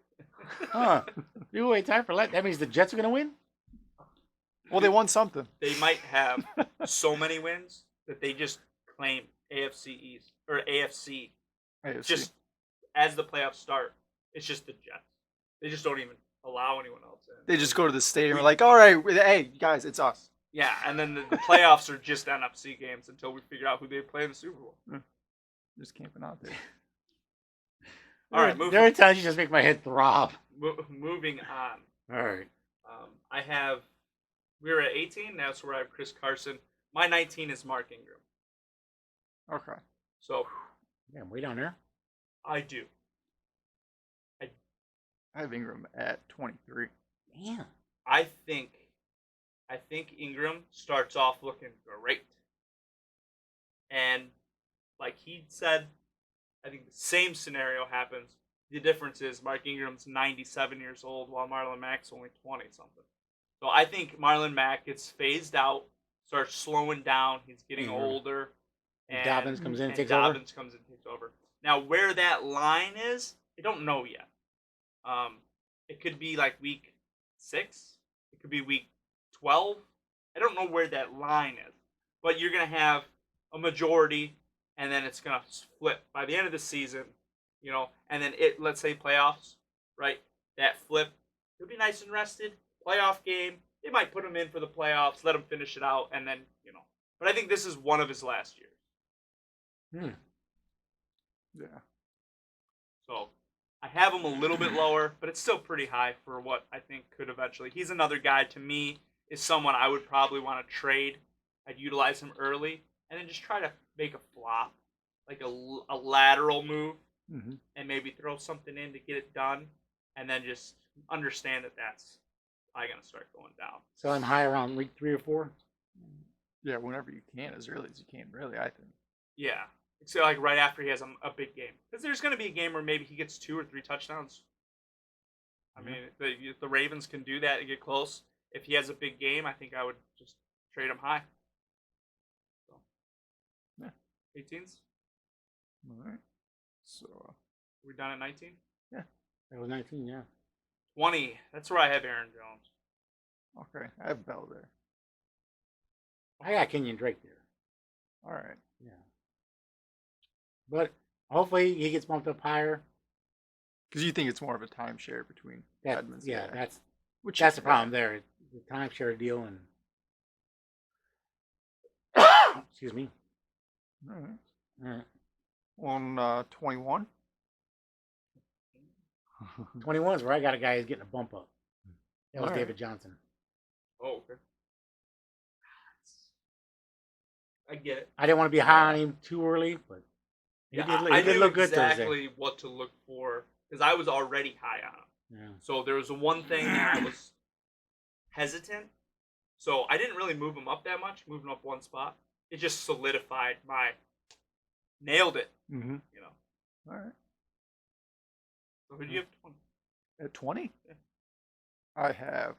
Huh. You wait time for that means the Jets are going to win? Well, they won something. They might have so many wins that they just claim AFC East or AFC AFC. just as the playoffs start. It's just the Jets. They just don't even allow anyone else in. They just go to the stadium and are like, all right, hey, guys, it's us. Yeah, and then the playoffs are just NFC games until we figure out who they play in the Super Bowl. Just camping out there. All right, There are times you just make my head throb. moving on. All right. We're at 18. That's where I have Chris Carson. My 19 is Mark Ingram. Okay. So Yeah, way down there. I do. I have Ingram at 23. Damn. I think Ingram starts off looking great. And like he said, I think the same scenario happens. The difference is Mark Ingram's 97 years old while Marlon Mack's only 20-something. So I think Marlon Mack gets phased out, starts slowing down. He's getting older. And Dobbins comes in and takes Dobbins comes in and takes over. Now, where that line is, I don't know yet. It could be like week 6. It could be week 12. I don't know where that line is. But you're going to have a majority, and then it's going to flip. By the end of the season, and then let's say playoffs, right? That flip, he'll be nice and rested. Playoff game, they might put him in for the playoffs, let him finish it out, and then, But I think this is one of his last years. Yeah. So I have him a little bit lower, but it's still pretty high for what I think could eventually. He's another guy, to me, is someone I would probably want to trade. I'd utilize him early, and then just try to make a flop, like a lateral move, and maybe throw something in to get it done, and then just understand that that's probably going to start going down. So I'm high around week 3 or 4. Yeah, whenever you can, as early as you can, really, I think. Yeah. So like right after he has a big game. Because there's going to be a game where maybe he gets 2 or 3 touchdowns. I mean, if the Ravens can do that and get close. If he has a big game, I think I would just trade him high. So, yeah. 18s? All right. So, We're done at 19? Yeah. That was 19, yeah. 20. That's where I have Aaron Jones. Okay. I have Bell there. I got Kenyan Drake there. All right. Yeah. But hopefully he gets bumped up higher. Because you think it's more of a timeshare between Edmonds. Yeah, that's the Which problem there. The timeshare deal and excuse me. All right. All right. On 21. 21 is where I got a guy who's getting a bump up. That was All right. David Johnson. Oh, okay. I get it. I didn't want to be high on him too early, but he I did knew look good exactly Thursday. what to look for because I was already high on him. Yeah. So there was one thing that I was hesitant. So I didn't really move him up that much, moving up one spot. It just solidified nailed it. Mm-hmm. You know. All right. So who do you have 20? At 20? Yeah. I have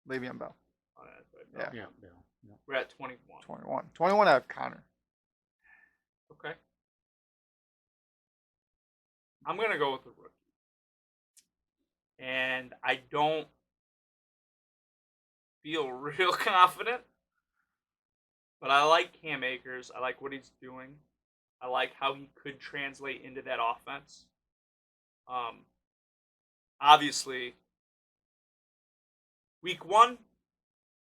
Le'Veon Bell. Oh, that's right. Yeah. We're at 21. 21. 21, I have Connor. Okay. I'm going to go with the rookie. And I don't feel real confident. But I like Cam Akers. I like what he's doing. I like how he could translate into that offense. Obviously, week 1,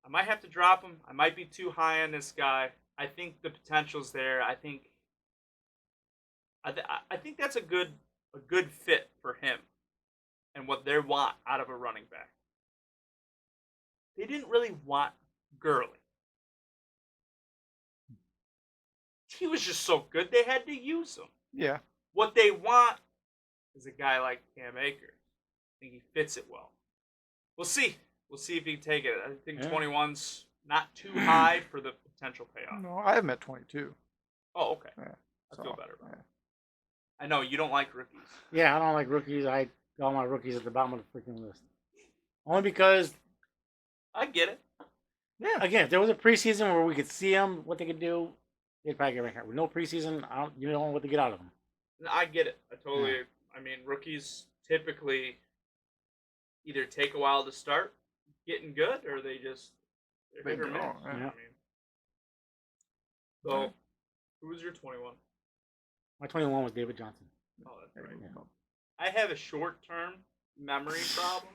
I might have to drop him. I might be too high on this guy. I think the potential's there. I think that's a good fit for him and what they want out of a running back. They didn't really want Gurley. He was just so good they had to use him. Yeah. What they want is a guy like Cam Akers. I think he fits it well. We'll see. We'll see if he can take it. I think 21's not too high for the potential payoff. No, I have him at 22. Oh, okay. Yeah, I feel better about it. I know you don't like rookies. Yeah, I don't like rookies. I got all my rookies at the bottom of the freaking list. Only because, I get it. yeah, again, if there was a preseason where we could see them, what they could do, they'd probably get ranked. With no preseason, you don't know what to get out of them. I get it. I totally. Yeah. I mean, rookies typically either take a while to start getting good, or they're hit or miss. Yeah. I mean, so, who was your 21? My 21 was David Johnson. Oh, that's right. Yeah. I have a short-term memory problem.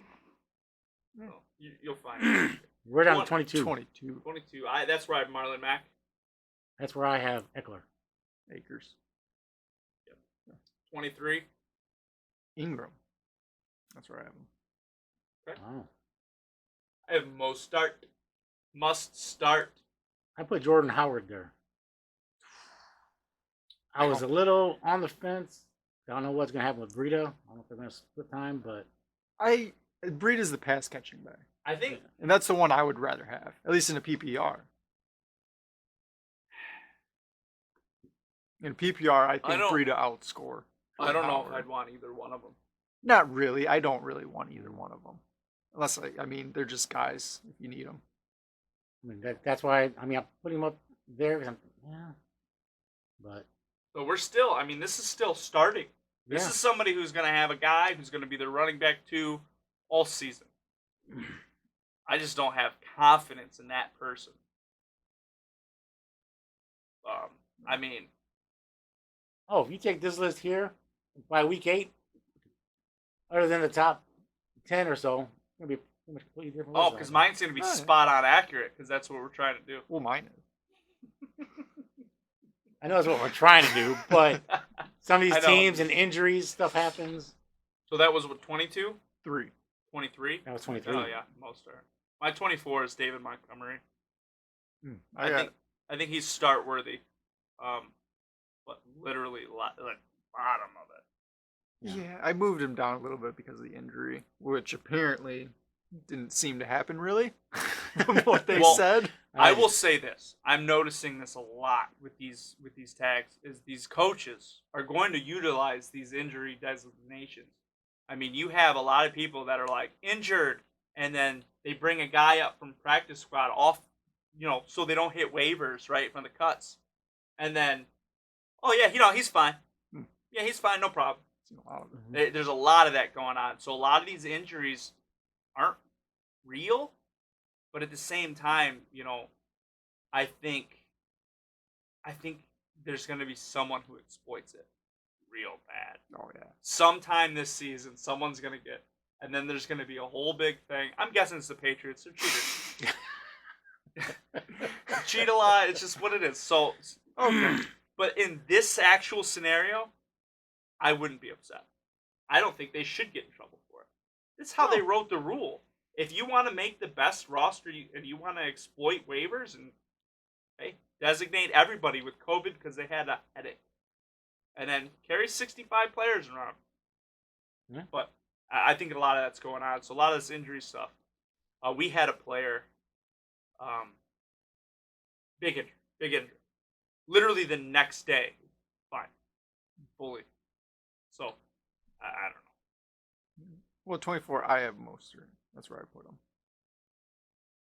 Yeah. So you'll find it. We're down to 22. 22. 22. That's where I have Marlon Mac. That's where I have Eckler. Akers. 23. Ingram. That's where I have him. Okay. Oh. I have must start. I put Jordan Howard there. I was a little on the fence. I don't know what's going to happen with Breida. I don't know if they're going to split time, but Breida's the pass catching back. I think. And that's the one I would rather have, at least in a PPR. In PPR, I think Breida outscore. I don't know if I'd want either one of them. Not really. I don't really want either one of them. Unless, they're just guys if you need them. I mean, that's why, I put him up there because but. So we're still, this is still starting. This is somebody who's going to have a guy who's going to be their running back 2 all season. I just don't have confidence in that person. Oh, if you take this list here, by week 8, other than the top 10 or so, it's going to be pretty much completely different. Oh, because mine's going to be spot on accurate, because that's what we're trying to do. Well, mine is. I know that's what we're trying to do, but some of these teams and injuries, stuff happens. So that was what, 22? 3. 23? That was 23. Oh, yeah, most are. My 24 is David Montgomery. I think he's start worthy. But literally, bottom of it. Yeah, I moved him down a little bit because of the injury, which apparently didn't seem to happen really, from what they said. I will say this. I'm noticing this a lot with these tags, is these coaches are going to utilize these injury designations. You have a lot of people that are like injured, and then they bring a guy up from practice squad off, so they don't hit waivers, right, from the cuts. And then, oh yeah, he's fine. Yeah, he's fine, no problem. There's a lot of that going on. So a lot of these injuries aren't real, but at the same time, I think there's going to be someone who exploits it real bad. Oh yeah. Sometime this season, someone's going to get, and then there's going to be a whole big thing. I'm guessing it's the Patriots. They're cheaters. Cheat a lot. It's just what it is. So, okay. But in this actual scenario, I wouldn't be upset. I don't think they should get in trouble for it. This is how they wrote the rule. If you want to make the best roster and you want to exploit waivers and designate everybody with COVID because they had a headache, and then carry 65 players around. Yeah. But I think a lot of that's going on. So a lot of this injury stuff, We had a player, big injury. Literally the next day, fine, fully. So, I don't know. Well, 24, I have Mostert. That's where I put him.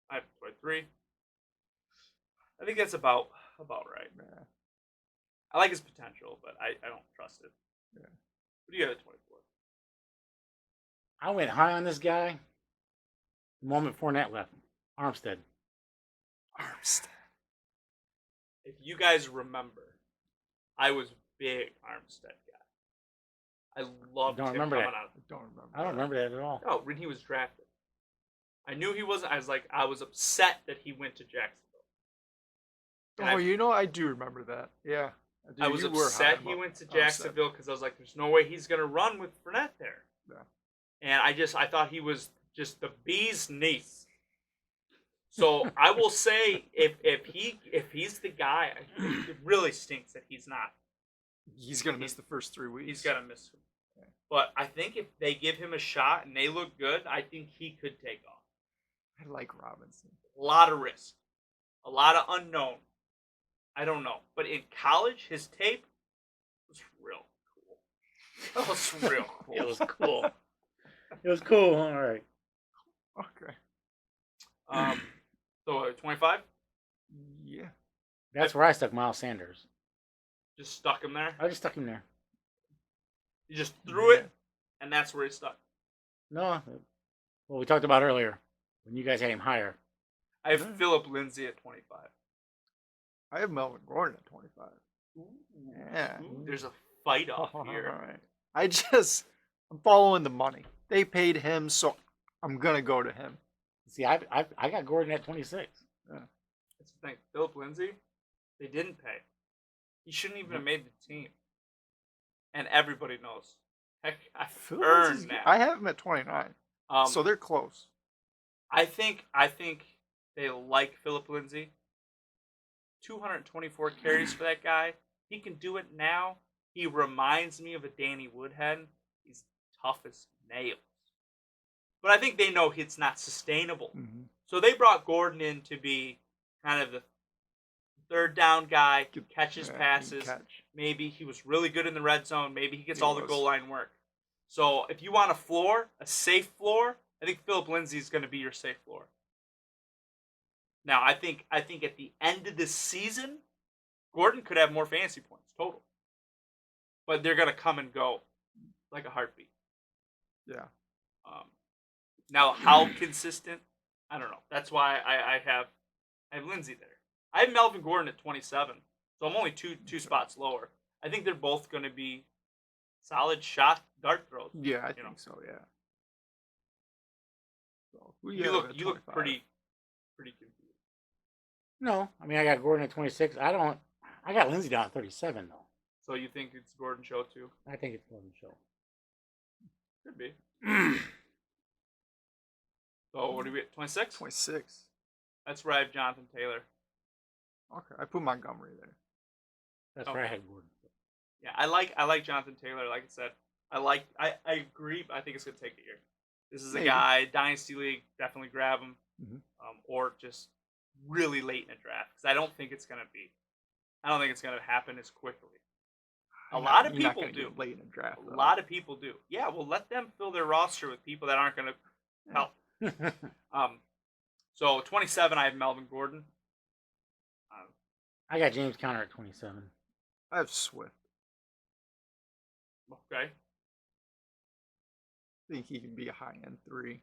I have 23. I think that's about right. Yeah. I like his potential, but I don't trust it. Yeah. What do you have at 24? I went high on this guy the moment Fournette left. Armstead. If you guys remember, I was a big Armstead guy. I loved him coming out. I don't remember that at all. No, when he was drafted. I knew he wasn't. I was upset that he went to Jacksonville. And I do remember that. Yeah. I was upset he went to Jacksonville because I was like, there's no way he's going to run with Fournette there. Yeah. And I thought he was just the bee's knees. So I will say, if he's the guy, it really stinks that he's not. He's going to miss the first 3 weeks. He's going to miss him. Yeah. But I think if they give him a shot and they look good, I think he could take off. I like Robinson. A lot of risk. A lot of unknown. I don't know. But in college, his tape was real cool. It was real cool. It was cool. It was cool. All right. Okay. So 25? Yeah. That's where I stuck Miles Sanders. Just stuck him there? I just stuck him there. You just threw it, and that's where he stuck. No. Well, we talked about earlier when you guys had him higher. I have Philip Lindsay at 25. I have Melvin Gordon at 25. Ooh. Yeah. Ooh, there's a fight off here. All right. I'm following the money. They paid him, so I'm going to go to him. See, I got Gordon at 26. Yeah. That's the thing. Philip Lindsay, they didn't pay. He shouldn't even have made the team. And everybody knows. Heck, I earned that. I have him at 29. So they're close. I think they like Philip Lindsay. 224 carries for that guy. He can do it now. He reminds me of a Danny Woodhead. He's tough as nails. But I think they know it's not sustainable. Mm-hmm. So they brought Gordon in to be kind of the third down guy, catches passes. Maybe he was really good in the red zone. Maybe he gets all the goal line work. So if you want a safe floor, I think Philip Lindsay is going to be your safe floor. Now, I think at the end of the season, Gordon could have more fantasy points total. But they're going to come and go like a heartbeat. Yeah. Now, how consistent? I don't know. That's why I have Lindsay there. I have Melvin Gordon at 27, so I'm only two spots lower. I think they're both going to be solid shot dart throws. Yeah, I think so. Yeah. So you look pretty confused. No, I mean I got Gordon at 26. I got Lindsay down at 37 though. So you think it's Gordon show too? I think it's Gordon show. Could be. So what are we at? 26? 26. That's where I have Jonathan Taylor. Okay, I put Montgomery there. That's where I had Gordon. Yeah, I like Jonathan Taylor. Like I said, I agree. But I think it's gonna take a year. This is a guy, Dynasty League, definitely grab him, or just really late in a draft because I don't think it's gonna happen as quickly. A lot of people do late in a draft. A lot of people do. Yeah, well, let them fill their roster with people that aren't gonna help. So 27, I have Melvin Gordon. I got James Conner at 27. I have Swift. Okay. I think he can be a high-end 3.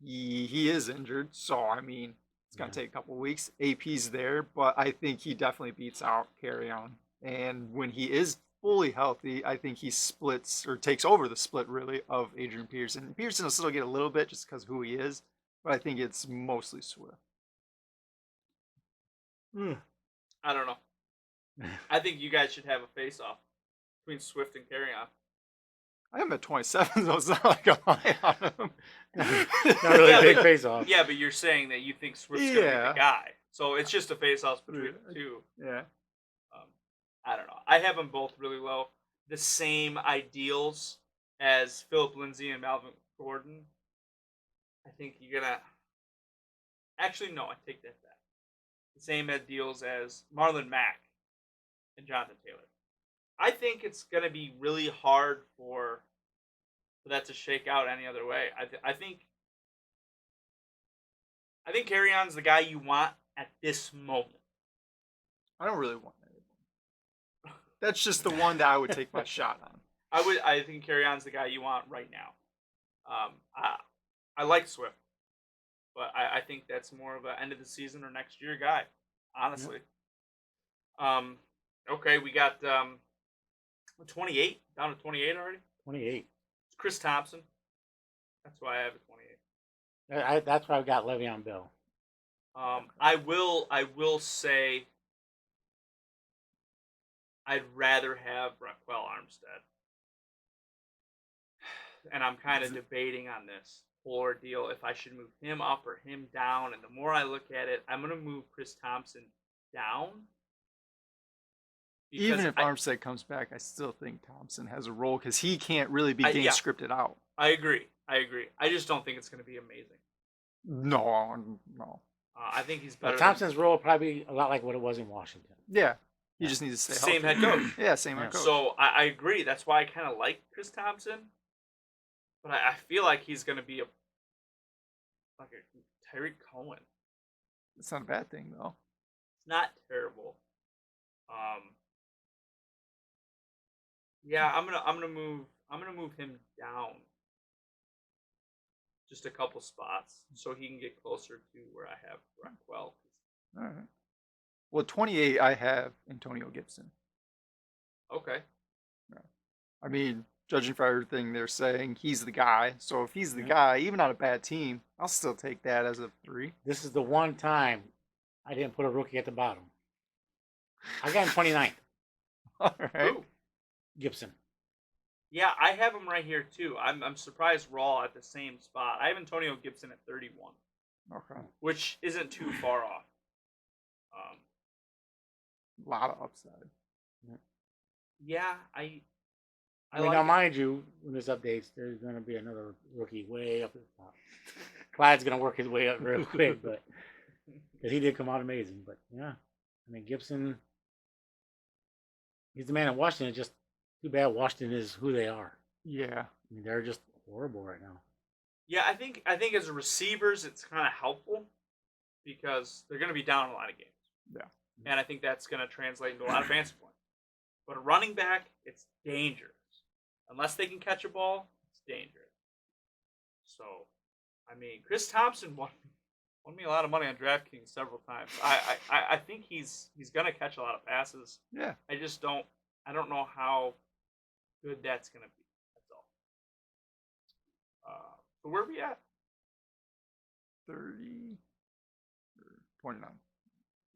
He is injured, so I mean it's gonna take a couple weeks. AP's there, but I think he definitely beats out Carry-On. And when he is fully healthy, I think he splits or takes over the split really of Adrian Peterson. Peterson will still get a little bit just because of who he is, but I think it's mostly Swift. I don't know. I think you guys should have a face-off between Swift and Carry-On. I am at 27, so it's not like I'm high on him. Not really a big face-off. Yeah, but you're saying that you think Swift's going to be the guy. So it's just a face-off between the two. Yeah. I don't know. I have them both really low. The same ideals as Philip Lindsay and Melvin Gordon. I think you're going to... Actually, no, I take that back. The same deals as Marlon Mack and Jonathan Taylor. I think it's going to be really hard for that to shake out any other way. I think Carrion's the guy you want at this moment. I don't really want that. That's just the one that I would take my shot on. I think Carrion's the guy you want right now. I like Swift, but I think that's more of an end of the season or next year guy, honestly. Yep. Okay, we got 28 down to 28 already. 28. It's Chris Thompson. That's why I have a 28. That's why I've got Le'Veon Bell. I will say I'd rather have Raquel Armstead. And I'm kind of debating on this whole ordeal if I should move him up or him down. And the more I look at it, I'm going to move Chris Thompson down. Even if Armstead comes back, I still think Thompson has a role because he can't really be getting scripted out. I agree. I just don't think it's going to be amazing. No. I think he's better. Thompson's role will probably be a lot like what it was in Washington. Yeah. You just need to stay healthy. Same head coach. Yeah, same head coach. So I agree. That's why I kind of like Chris Thompson. But I feel like he's going to be a Tyreek Cohen. It's not a bad thing, though. It's not terrible. Yeah, I'm gonna move him down just a couple spots so he can get closer to where I have Raquel. All right. Well, 28, I have Antonio Gibson. Okay. Yeah. I mean, judging for everything they're saying, he's the guy. So if he's the guy, even on a bad team, I'll still take that as a 3. This is the one time I didn't put a rookie at the bottom. I got him 29th. All right. Ooh. Gibson. Yeah, I have him right here too. I'm surprised we're all at the same spot. I have Antonio Gibson at 31. Okay. Which isn't too far off. A lot of upside. Yeah, I mean, like now, mind you, when this updates, there's going to be another rookie way up at the top. Clyde's going to work his way up real quick, but because he did come out amazing. But yeah, I mean, Gibson, he's the man in Washington. It's just too bad Washington is who they are. Yeah, I mean, they're just horrible right now. Yeah, I think as receivers, it's kind of helpful because they're going to be down a lot of games. Yeah, and I think that's going to translate into a lot of fantasy points. But a running back, it's dangerous. Unless they can catch a ball, it's dangerous. So, I mean, Chris Thompson won me a lot of money on DraftKings several times. I think he's going to catch a lot of passes. Yeah. I don't know how good that's going to be. That's all. So where are we at? 30 or 29.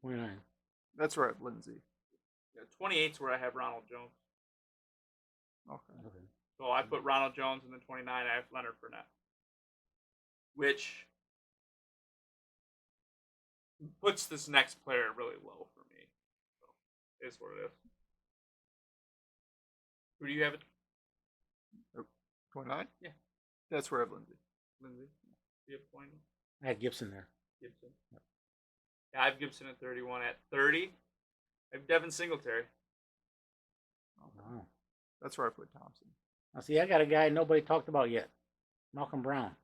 29. That's where I have Lindsay. Yeah, 28 is where I have Ronald Jones. Okay. So I put Ronald Jones, and then 29 I have Leonard Fournette. Which puts this next player really low for me. So it is what it is. Who do you have it? 29? Yeah. That's where I have Lindsay. Lindsay? Do you have 20? I had Gibson there. Gibson. Yep. Yeah, I have Gibson at 31. At 30, I have Devin Singletary. Oh, wow. That's where I put Thompson. Now, see, I got a guy nobody talked about yet. Malcolm Brown.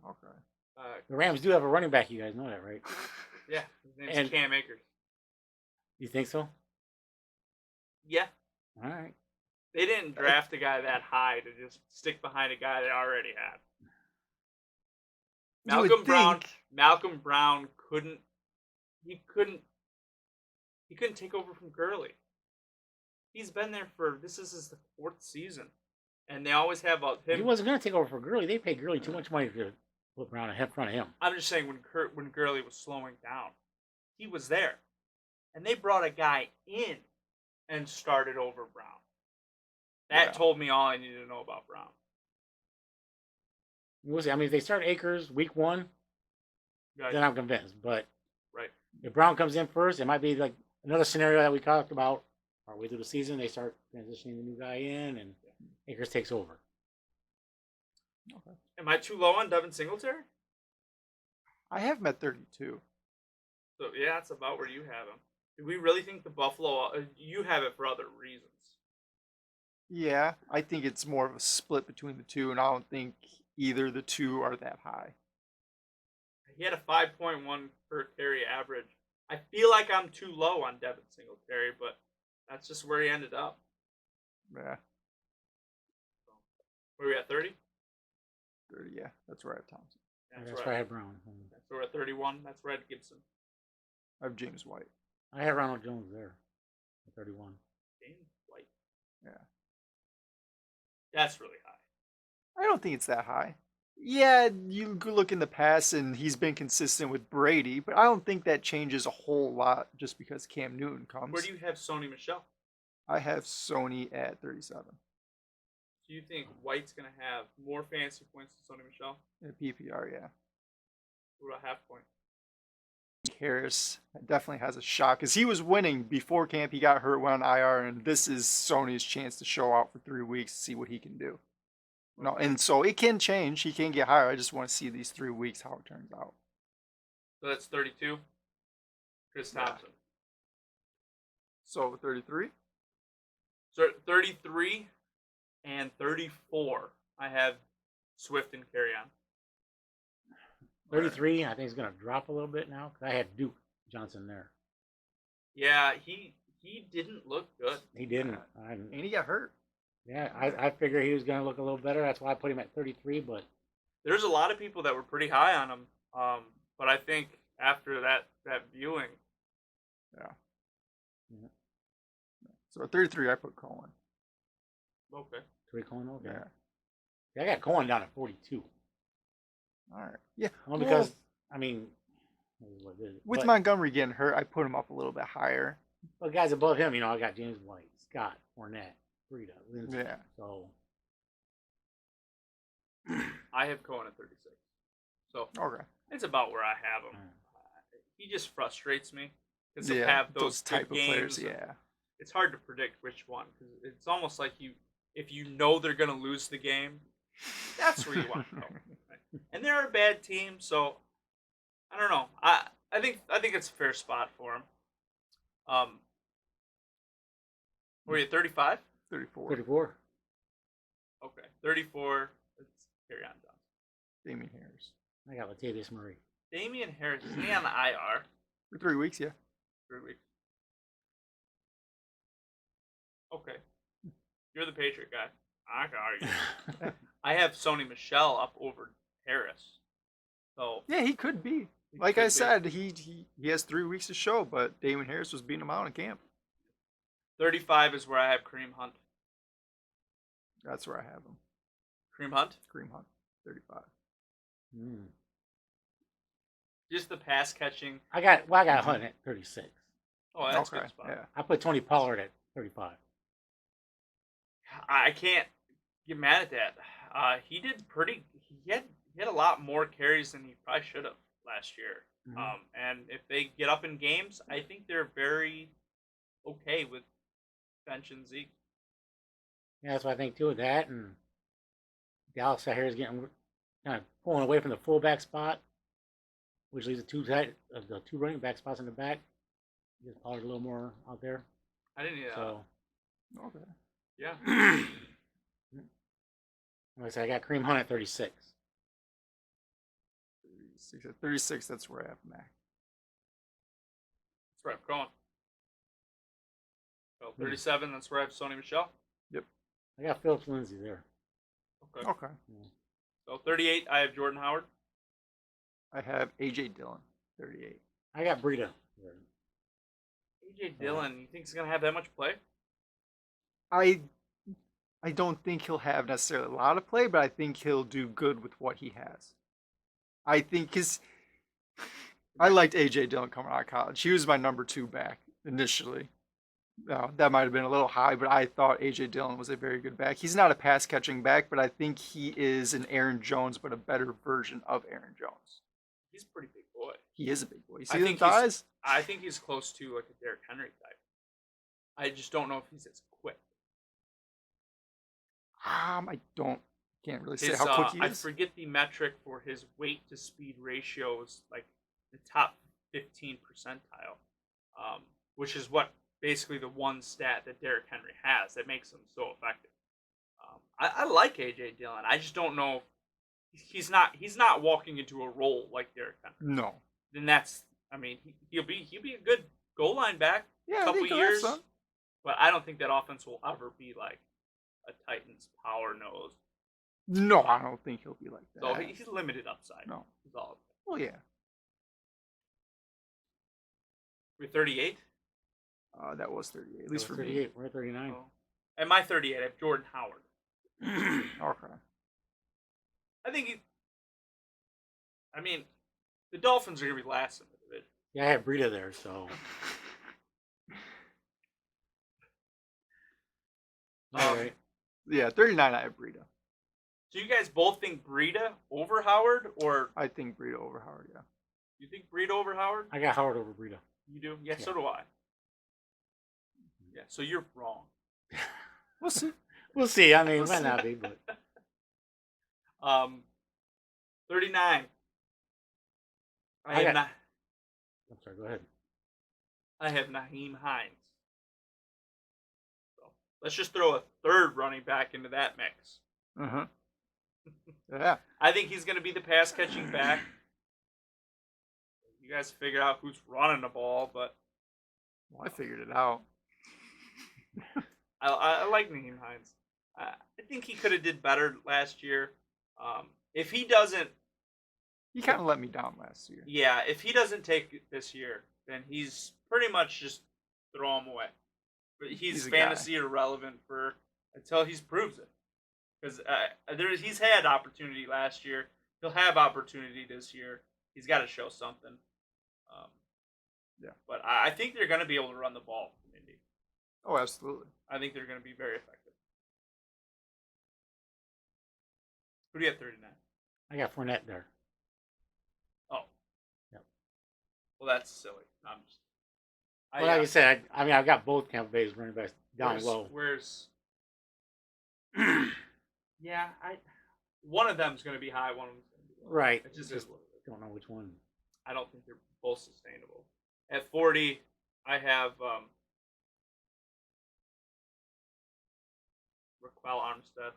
Okay. The Rams do have a running back. You guys know that, right? Yeah. His name's Cam Akers. You think so? Yeah. All right. They didn't draft a guy that high to just stick behind a guy they already had. Malcolm Brown couldn't take over from Gurley. He's been there this is his 4th season. And they always have him. He wasn't going to take over for Gurley. They paid Gurley too much money to put Brown in front of him. I'm just saying when Gurley was slowing down, he was there. And they brought a guy in and started over Brown. That told me all I needed to know about Brown. We'll see. I mean, if they start Akers week 1, then I'm convinced. But if Brown comes in first, it might be like another scenario that we talked about partway through the season. They start transitioning the new guy in, and Akers takes over. Okay. Am I too low on Devin Singletary? I have him at 32. So yeah, that's about where you have him. Do we really think the Buffalo? You have it for other reasons. Yeah, I think it's more of a split between the two, and I don't think either of the two are that high. He had a 5.1 per carry average. I feel like I'm too low on Devin Singletary, but that's just where he ended up. Yeah. So, where are we at, 30? 30, yeah. That's where I have Thompson. That's where I have Brown. That's where we're at 31. That's where I have Gibson. I have James White. I have Ronald Jones there at 31. James White. Yeah. That's really high. I don't think it's that high. Yeah, you could look in the past, and he's been consistent with Brady, but I don't think that changes a whole lot just because Cam Newton comes. Where do you have Sony Michel? I have Sony at 37. Do you think White's going to have more fantasy points than Sony Michel? In PPR, yeah. What about half point? Harris definitely has a shot because he was winning before camp. He got hurt, went on IR, and this is Sony's chance to show out for 3 weeks, see what he can do. No, and so it can change. He can get higher. I just want to see these 3 weeks how it turns out. So that's 32. Chris Thompson. So 33. So 33 and 34. I have Swift and Carryon. 33, I think he's going to drop a little bit now because I had Duke Johnson there. Yeah, he didn't look good. He didn't. And he got hurt. Yeah, I figured he was going to look a little better. That's why I put him at 33. But there's a lot of people that were pretty high on him. But I think after that viewing, yeah. So at 33, I put Coleman. Okay. 3 Coleman. Okay. Yeah. I got Coleman down at 42. All right. Yeah. Well, because I mean, with Montgomery getting hurt, I put him up a little bit higher. But guys above him, I got James White, Scott, Fournette, Breida, Lindsay. Yeah. So I have Cohen at 36. So okay, it's about where I have him. He just frustrates me because yeah, he'll have those type of games. players. Yeah. It's hard to predict which one because it's almost like if you know they're going to lose the game, that's where you want to go. Right? And they're a bad team, so I don't know. I think it's a fair spot for him. Were you at 35? 34. 34. Okay, 34. Let's carry on down. Damien Harris. I got Latavius Murray. Damien Harris is he on the IR? For 3 weeks, yeah. 3 weeks. Okay. You're the Patriot guy. I can argue. I have Sony Michel up over Harris. So yeah, he could be. Like I said, he has 3 weeks to show, but Damien Harris was beating him out in camp. 35 is where I have Kareem Hunt. That's where I have him. Kareem Hunt? Kareem Hunt, 35. Just the pass catching. I got Hunt at 36. Oh, that's a good spot. Yeah. I put Tony Pollard at 35. I can't get mad at that. He did pretty. He had a lot more carries than he probably should have last year. Mm-hmm. And if they get up in games, I think they're very okay with benching Zeke. Yeah, that's what I think too. With that, and Dallas out here is getting kind of pulling away from the fullback spot, which leaves the two running back spots in the back. Just Pollard a little more out there. I didn't. So okay. Yeah. Like I said, I got Kareem Hunt at 36. 36. At 36, that's where I have Mac. That's where I'm going. So 37, that's where I have Sony Michel. Yep. I got Phillips Lindsay there. Okay. Yeah. So 38, I have Jordan Howard. I have A.J. Dillon, 38. I got Breida. A.J. Dillon, you think he's going to have that much play? I don't think he'll have necessarily a lot of play, but I think he'll do good with what he has. I think because I liked A.J. Dillon coming out of college. He was my number 2 back initially. That might have been a little high, but I thought A.J. Dillon was a very good back. He's not a pass-catching back, but I think he is an Aaron Jones, but a better version of Aaron Jones. He's a pretty big boy. He is a big boy. You see the thighs? I think he's close to like a Derrick Henry type. I just don't know if he's as quick. I don't Can't really say how quick he is. I forget the metric for his weight to speed ratio is like the top 15 percentile, which is what basically the one stat that Derrick Henry has that makes him so effective. I like AJ Dillon. I just don't know. He's not walking into a role like Derrick Henry. No. Then he'll be a good goal line back. Yeah, a couple years. Some. But I don't think that offense will ever be like a Titans power nose. No, I don't think he'll be like that. So he's limited upside. No. Is all. Well, yeah. We're 38. That was 38. At least for 38. me. We're at 39. Oh. At my 38, I have Jordan Howard. Okay. I think the Dolphins are going to be last in the division. Yeah, I have Breida there, so. All right. Yeah, 39, I have Breida. So you guys both think Breida over Howard, or I think Breida over Howard, yeah. you think Breida over Howard? I got Howard over Breida. You do? Yeah, so do I. Yeah, so you're wrong. We'll see. We'll see. I mean, it might not be, but. 39. I'm sorry, go ahead. I have Nyheim Hines. So let's just throw a third running back into that mix. Uh-huh. Yeah. I think he's going to be the pass catching back. You guys figure out who's running the ball, but well, I figured it out. I like Nyheim Hines. I think he could have did better last year. If he doesn't, he kind of let me down last year. Yeah, if he doesn't take it this year, then he's pretty much just throw him away. But he's fantasy irrelevant until he proves it. Because he's had opportunity last year. He'll have opportunity this year. He's got to show something. Yeah. But I think they're going to be able to run the ball from Indy. Oh, absolutely. I think they're going to be very effective. Who do you have 39? I got Fournette there. Oh. Yep. Well, that's silly. I'm just. Well, like I said, I've got both Tampa Bay's running backs down low. Where's? Yeah, one of them's going to be high. One of them's going to be low. Right. It just is what it is. Don't know which one. I don't think they're both sustainable. At 40, I have Raquel Armstead.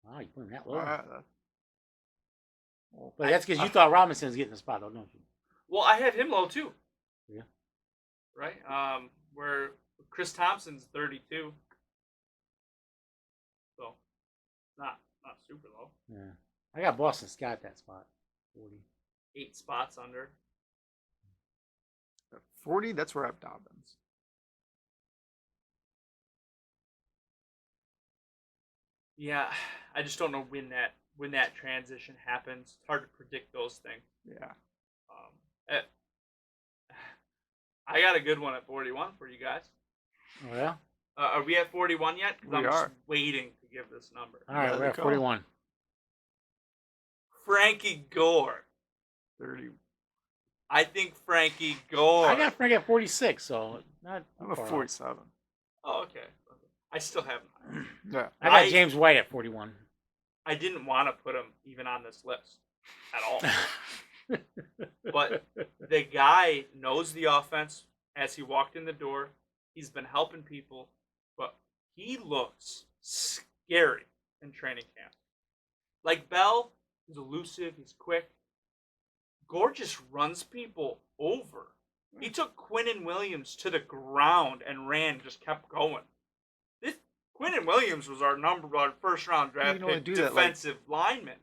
Wow, you put him that low. Well, but that's because you thought Robinson's getting the spot, though, don't you? Well, I have him low too. Yeah. Right. Where Chris Thompson's 32. So, not super low. Yeah. I got Boston Scott that spot. 40. 8 spots under. At 40, that's where I have Dobbins. Yeah, I just don't know when that transition happens. It's hard to predict those things. Yeah. I got a good one at 41 for you guys. Oh, yeah? Are we at 41 yet? Because I'm just waiting to give this number. All right, we're at 41. Frankie Gore. 30. I think Frankie Gore. I got Frank at 46, so not. I'm at 47. Oh, okay. I still have him. Yeah. I got James White at 41. I didn't want to put him even on this list at all. But the guy knows the offense as he walked in the door. He's been helping people, but he looks scary in training camp. Like Bell, he's elusive, he's quick. Gore just runs people over. He took Quinnen Williams to the ground and just kept going. Quinnen Williams was our first round draft pick defensive lineman.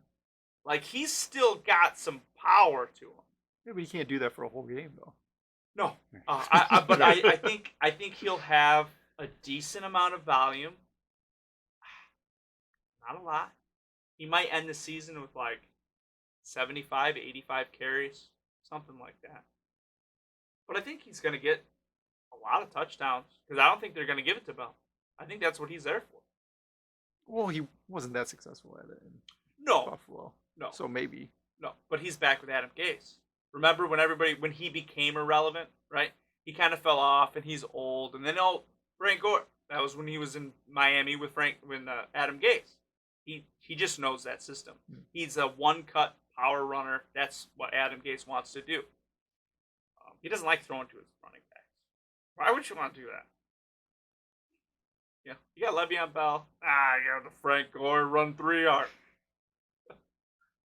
Like, he's still got some power to him. Yeah, but you can't do that for a whole game, though. No, but I think he'll have a decent amount of volume. Not a lot. He might end the season with like 75, 85 carries, something like that. But I think he's going to get a lot of touchdowns because I don't think they're going to give it to Bell. I think that's what he's there for. Well, he wasn't that successful at it in Buffalo. No. So maybe. No, but he's back with Adam Gase. Remember when he became irrelevant, right? He kind of fell off, and he's old. And then, Frank Gore. That was when he was in Miami with Adam Gase. He just knows that system. He's a one-cut power runner. That's what Adam Gase wants to do. He doesn't like throwing to his running backs. Why would you want to do that? Yeah, you got Le'Veon Bell. You got the Frank Gore run 3 yard.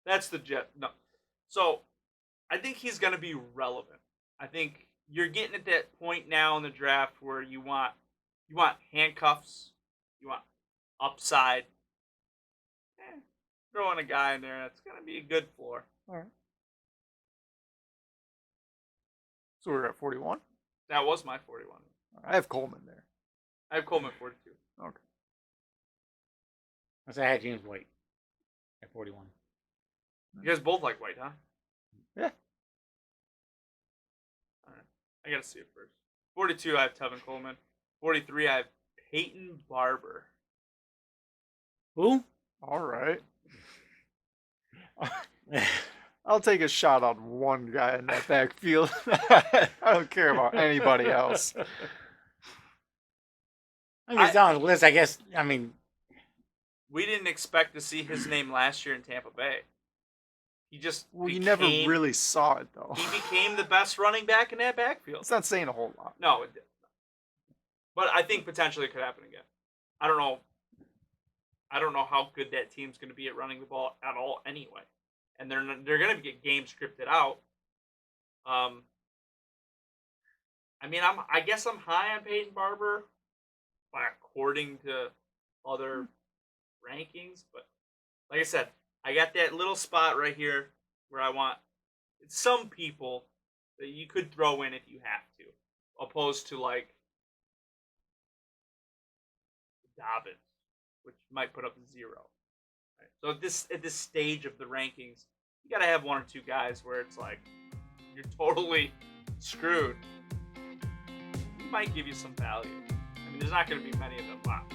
That's the jet. No. So, I think he's going to be relevant. I think you're getting at that point now in the draft where you want handcuffs, you want upside. Throwing a guy in there, that's going to be a good floor. All right. So we're at 41? That was my 41. I have Coleman there. I have Coleman 42. Okay. I had James White at 41. You guys both like White, huh? Yeah. All right. I got to see it first. 42, I have Tevin Coleman. 43, I have Peyton Barber. Who? All right. I'll take a shot on one guy in that backfield. I don't care about anybody else. I mean, he's down on the list, I guess. I mean, we didn't expect to see his name last year in Tampa Bay. He just you never really saw it, though. He became the best running back in that backfield. It's not saying a whole lot. No, it didn't. But I think potentially it could happen again. I don't know how good that team's going to be at running the ball at all anyway. And they're going to get games scripted out. I mean, I guess I'm high on Peyton Barber, according to other rankings. But like I said, I got that little spot right here where I want some people that you could throw in if you have to, opposed to like Dobbins, which might put up 0. Right? So at this stage of the rankings, you got to have 1 or 2 guys where it's like you're totally screwed. It might give you some value. I mean, there's not going to be many of them left.